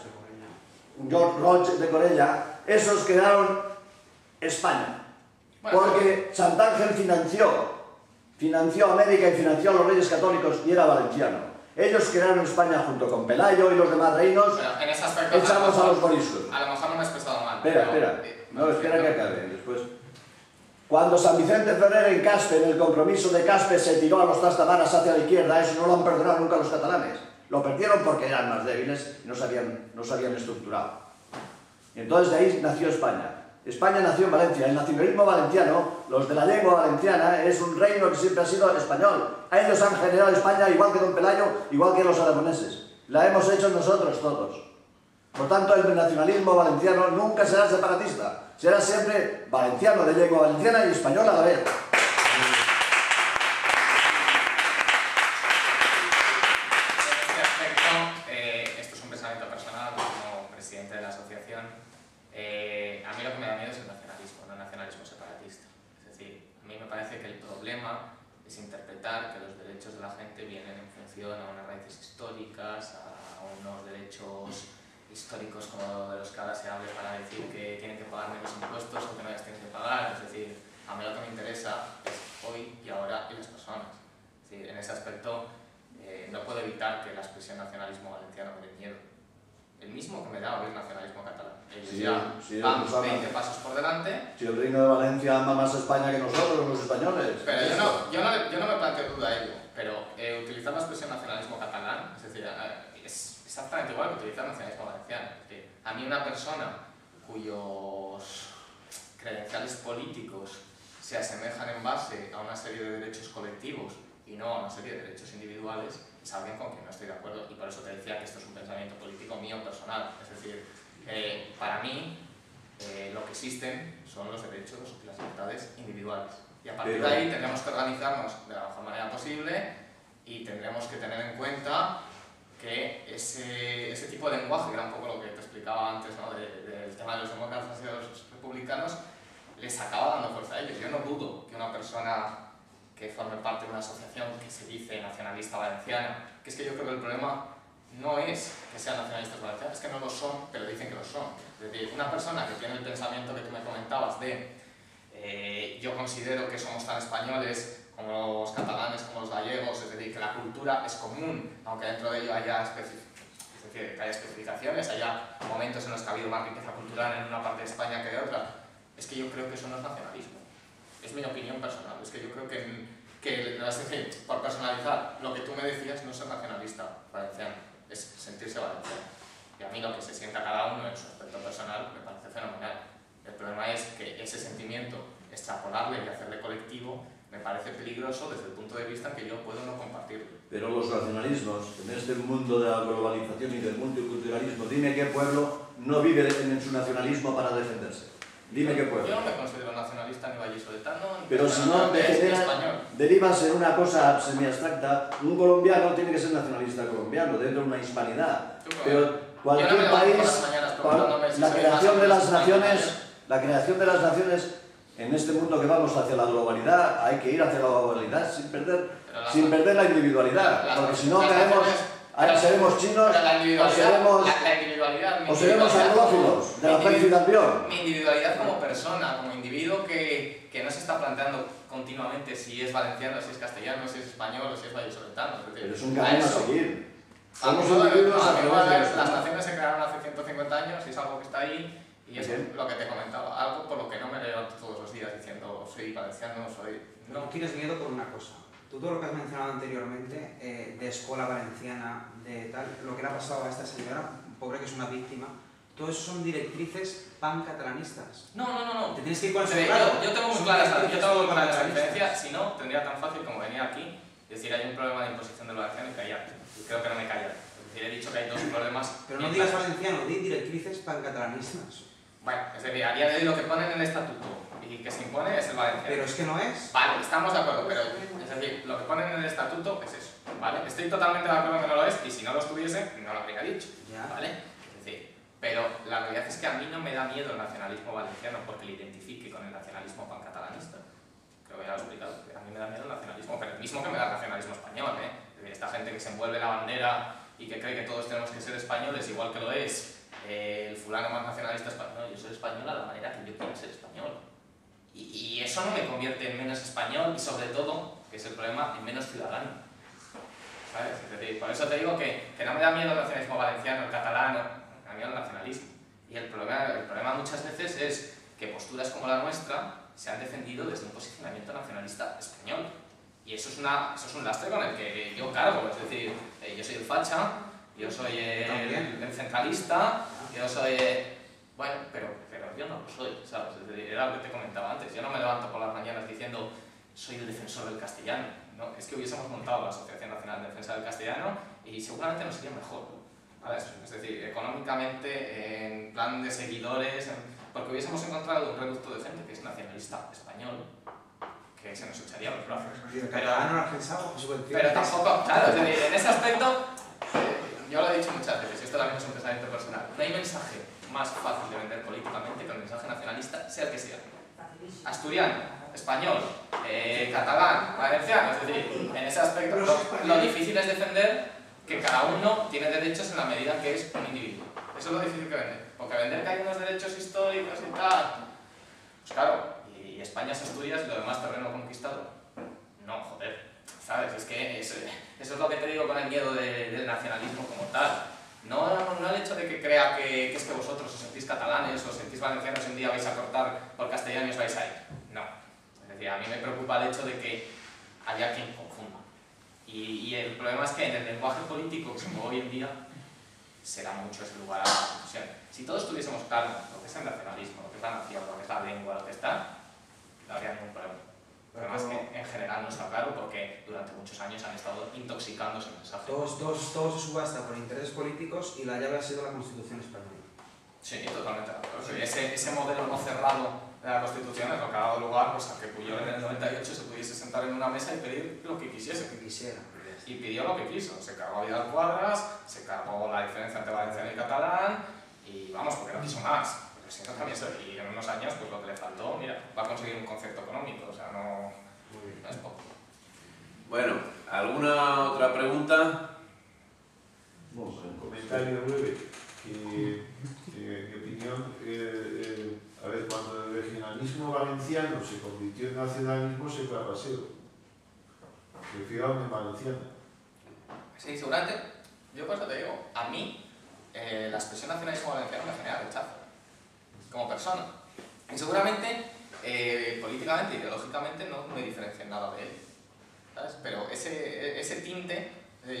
George Roig de Corella, esos crearon España. Porque Sant'Ángel financió América y financió a los reyes católicos y era valenciano. Ellos crearon España junto con Pelayo y los demás reinos. En ese aspecto echamos a los moriscos. A lo mejor no me he expresado mal. Espera. No, espera que acabe. Después. Cuando San Vicente Ferrer en Caspe, en el compromiso de Caspe, se tiró a los Trastamaras hacia la izquierda, eso no lo han perdonado nunca los catalanes. Lo perdieron porque eran más débiles y no se habían estructurado. Y entonces de ahí nació España. España nació en Valencia. El nacionalismo valenciano, los de la lengua valenciana, es un reino que siempre ha sido español. A ellos han generado España igual que Don Pelayo, igual que los aragoneses. La hemos hecho nosotros todos. Por tanto, el nacionalismo valenciano nunca será separatista. Será siempre valenciano, de lengua valenciana y español a la vez. Esto es un pensamiento personal como presidente de la asociación. A mí lo que me da miedo es el nacionalismo, no el nacionalismo separatista. Es decir, a mí me parece que el problema es interpretar que los derechos de la gente obviamente vienen en función a unas raíces históricas, a unos derechos históricos como de los que ahora se hable para decir que tienen que pagar menos impuestos o que no les tienen que pagar. Es decir, a mí lo que me interesa es hoy y ahora y las personas. Es decir, en ese aspecto no puedo evitar que la expresión nacionalismo valenciano me dé miedo. El mismo que me da oír nacionalismo catalán. Ellos ya van 20 pasos por delante. Si el Reino de Valencia ama más a España que nosotros, los españoles. Pero yo no me planteo duda de ello, pero utilizar la expresión nacionalismo catalán, es decir, es exactamente igual que utilizar nacionalismo valenciano. Es decir, a mí una persona cuyos credenciales políticos se asemejan en base a una serie de derechos colectivos y no a una serie de derechos individuales, es alguien con quien no estoy de acuerdo, y por eso te decía que esto es un pensamiento político mío personal. Es decir, para mí lo que existen son los derechos y las libertades individuales, y a partir de ahí tendremos que organizarnos de la mejor manera posible y tendremos que tener en cuenta que ese tipo de lenguaje, que era un poco lo que te explicaba antes, ¿no? del tema de los demócratas y de los republicanos, les acaba dando fuerza a ellos. Yo no dudo que una persona que forme parte de una asociación que se dice nacionalista valenciana, que es que yo creo que el problema no es que sean nacionalistas valencianos, es que no lo son, pero dicen que lo son. Es decir, una persona que tiene el pensamiento que tú me comentabas de yo considero que somos tan españoles como los catalanes, como los gallegos, es decir, que la cultura es común, aunque dentro de ello haya especificaciones, haya momentos en los que ha habido más riqueza cultural en una parte de España que de otra, es que yo creo que eso no es nacionalismo. Es mi opinión personal, es que yo creo que por personalizar, lo que tú me decías no es ser nacionalista valenciano, es sentirse valenciano. Y a mí lo que se sienta cada uno en su aspecto personal me parece fenomenal. El problema es que ese sentimiento, extrapolarle y hacerle colectivo, me parece peligroso desde el punto de vista en que yo puedo no compartirlo. Pero los nacionalismos, en este mundo de la globalización y del multiculturalismo, dime qué pueblo no vive en su nacionalismo para defenderse. Dime qué pueblo. Yo no me considero nacionalista ni vallisoletano, pero si no derivas en una cosa semi-abstracta, un colombiano tiene que ser nacionalista colombiano, dentro de una hispanidad. Pero cualquier país, la creación de las naciones, en este mundo que vamos hacia la globalidad, hay que ir hacia la globalidad sin perder la individualidad, porque si no seremos chinos o seremos anglófilos de la perfidad. Mi individualidad como persona, como individuo que no se está planteando continuamente si es valenciano, si es castellano, si es español o si es vallisoletano. Pero es un camino a seguir. Las naciones se crearon hace 150 años y es algo que está ahí. Y eso es lo que te comentaba, algo por lo que no me levanto todos los días diciendo soy valenciano, soy... No tienes miedo por una cosa. Tú todo lo que has mencionado anteriormente, de escuela valenciana, de tal, lo que le ha pasado a esta señora, pobre que es una víctima, todo eso son directrices pancatalanistas. No. Te tienes que ir con yo tengo muy clara esa diferencia, si no, tendría tan fácil como venir aquí y decir hay un problema de imposición del valenciano y callar. Y creo que no me callaré. Es decir, he dicho que hay dos problemas... Pero no digas valenciano, di directrices pancatalanistas. Bueno, es decir, a día de hoy lo que ponen en el estatuto y que se impone es el valenciano. Pero es que no es. Vale, estamos de acuerdo, pero es decir, lo que ponen en el estatuto es eso, ¿vale? Estoy totalmente de acuerdo en que no lo es y si no lo estuviese, no lo habría dicho, ¿vale? Es decir, pero la realidad es que a mí no me da miedo el nacionalismo valenciano porque lo identifique con el nacionalismo pancatalanista. Creo que ya lo he explicado, a mí me da miedo el nacionalismo, pero el mismo que me da el nacionalismo español, ¿eh? Es decir, esta gente que se envuelve la bandera y que cree que todos tenemos que ser españoles, igual que lo es el fulano más nacionalista español. Yo soy español a la manera que yo quiero ser español. Y eso no me convierte en menos español y sobre todo, que es el problema, en menos ciudadano. ¿Sabes? Es decir, por eso te digo que no me da miedo el nacionalismo valenciano, el catalano, me da miedo el nacionalismo. Y el problema muchas veces es que posturas como la nuestra se han defendido desde un posicionamiento nacionalista español. Y eso es un lastre con el que yo cargo. Es decir, yo soy el facha, yo soy el centralista, yo soy... Bueno, pero yo no lo soy, ¿sabes? Es decir, era lo que te comentaba antes. Yo no me levanto por las mañanas diciendo soy el defensor del castellano, ¿no? Es que hubiésemos montado la Asociación Nacional de Defensa del Castellano y seguramente nos sería mejor, ¿sabes? Es decir, económicamente, en plan de seguidores, porque hubiésemos encontrado un reducto de gente que es nacionalista español, que se nos echaría los brazos. Pero tampoco, claro, es decir, en ese aspecto, yo lo he dicho muchas veces, y esto también es un pensamiento personal, no hay mensaje más fácil de vender políticamente que el mensaje nacionalista, sea el que sea. Asturiano, español, catalán, valenciano, es decir, en ese aspecto lo difícil es defender que cada uno tiene derechos en la medida que es un individuo. Eso es lo difícil que vender, porque vender que hay unos derechos históricos y tal, pues claro, y España es Asturias y lo demás terreno conquistado. No, joder, ¿sabes? Es que eso es lo que te digo con el miedo del nacionalismo como tal. No el hecho de que crea que es que vosotros os sentís catalanes o os sentís valencianos y un día vais a cortar por castellano y os vais a ir. No. Es decir, a mí me preocupa el hecho de que haya quien confunda. Y el problema es que en el lenguaje político que se mueve hoy en día se da mucho ese lugar a la confusión. Si todos tuviésemos claro lo que es el nacionalismo, lo que es la nación, lo que es la lengua, lo que está, no habría ningún problema. El problema es que en general no está claro porque durante muchos años han estado intoxicando ese mensaje. Todo se subasta por intereses políticos y la llave ha sido la Constitución española. Sí, totalmente. Ese modelo no cerrado de la Constitución es lo que ha dado lugar pues, a que Puyol en el 98 se pudiese sentar en una mesa y pedir lo que quisiese. Lo que quisiera. Y pidió lo que quiso. Se cargó a Vidal Cuadras, se cargó la diferencia entre valenciano y catalán y vamos, porque no quiso más. Pero si no, también y en unos años pues lo que le faltó, mira, va a conseguir un concierto económico, o sea, no es poco. Bueno, ¿alguna otra pregunta? Un comentario breve. En mi opinión, a ver, cuando el regionalismo valenciano se convirtió en nacionalismo se fue a paseo. Prefiero en valenciano. Sí, seguramente, yo por eso te digo, a mí la expresión nacionalismo valenciano me genera rechazo, como persona. Y seguramente, políticamente, ideológicamente, no me diferencia en nada de él, ¿sabes? Pero ese tinte,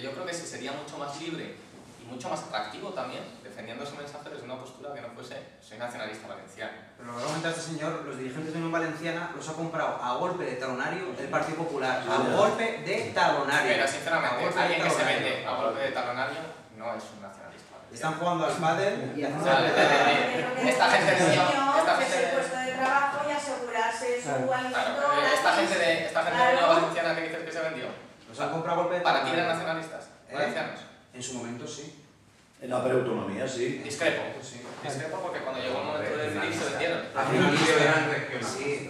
yo creo que ese sería mucho más libre y mucho más atractivo también, defendiendo ese mensaje desde una postura que no fuese soy nacionalista valenciano. Pero lo que comenta este señor, los dirigentes de Unión Valenciana los ha comprado a golpe de talonario el Partido Popular, a golpe de talonario. Pero sinceramente, alguien que se vende a golpe de talonario no es un nacionalista valenciano. Están jugando al pádel y haciendo... Esta gente de puesto de trabajo y asegurarse su alimento. Esta gente de Unión Valenciana que dices que se vendió. Los han comprado a golpe de ¿Para talonario. ti eran nacionalistas valencianos? En su momento sí. En la preautonomía, sí. Discrepo. Sí. Discrepo porque cuando llegó el momento de decidir se vendieron. Al final eran regionales. Sí,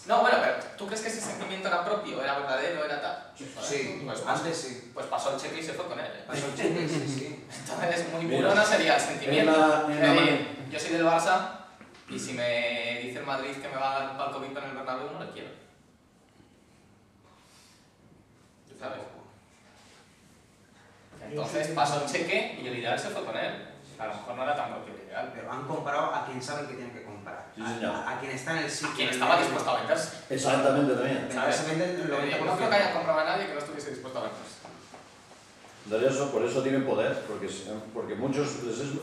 no, bueno, pero ¿tú crees que ese sentimiento era propio, era verdadero, era tal? sí, Pues antes sí. Pues pasó el cheque y se fue con él. Pasó el cheque, sí, sí. Entonces, muy puro no sería el sentimiento. Yo soy del Barça y si me dice el Madrid que me va a dar un palco VIP en el Bernabéu, no le quiero. ¿Sabes? Entonces pasó el cheque y el ideal se fue con él. A lo mejor no era tan propio el ideal. Pero han comprado a quien saben que tienen que comprar. Sí, señor. A quien está en el sitio. A quien estaba dispuesto a venderse. Exactamente también. ¿Sabes? No creo que hayan comprado a nadie que no estuviese dispuesto a venderse. Por eso tienen poder, porque muchos...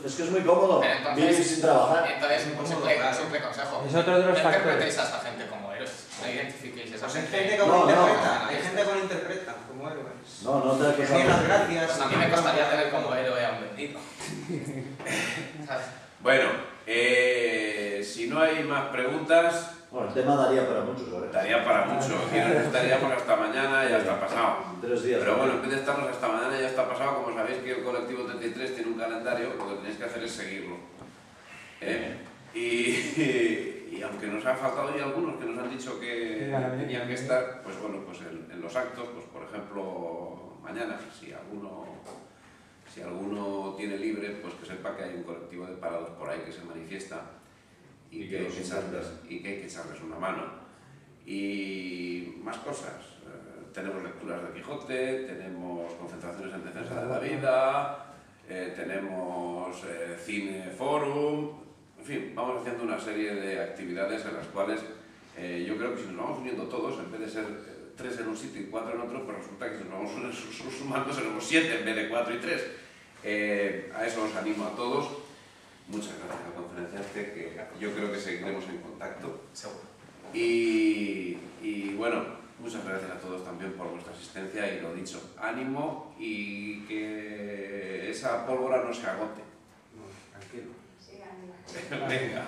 Es que es muy cómodo vivir sin trabajar. Entonces, simple consejo. Es otro de los no factores. interpretéis a esta gente como héroes. No identifiquéis a esa Pues hay gente. gente que lo interpreta. Hay gente que lo interpreta como héroes. No te Que tiene las gracias. Pues a mí me costaría tener como héroe a un bendito. ¿Sabes? Bueno, si no hay más preguntas, Bueno, el tema daría para muchos, ¿sabes? daría para mucho. Y nos estaríamos hasta mañana y hasta pasado. 3 días. Pero bueno, en vez de estarnos hasta mañana y hasta pasado, como sabéis que el colectivo 33 tiene un calendario, lo que tenéis que hacer es seguirlo. Y aunque nos han faltado ya algunos que nos han dicho que tenían que estar, pues bueno, pues en los actos, pues por ejemplo, mañana, si alguno tiene libre, pues que sepa que hay un colectivo de parados por ahí que se manifiesta y que hay que echarles una mano. Y más cosas. Tenemos lecturas de Quijote, tenemos concentraciones en defensa de la vida, tenemos cine forum, en fin, vamos haciendo una serie de actividades en las cuales yo creo que si nos vamos uniendo todos, en vez de ser 3 en un sitio y 4 en otro, pues resulta que si nos vamos sumando seremos 7 en vez de 4 y 3. A eso os animo a todos. Muchas gracias al conferenciante, que yo creo que seguiremos en contacto. Seguro. Y bueno, muchas gracias a todos también por vuestra asistencia y lo dicho, ánimo y que esa pólvora no se agote. No, tranquilo. Sí, ánimo. Venga.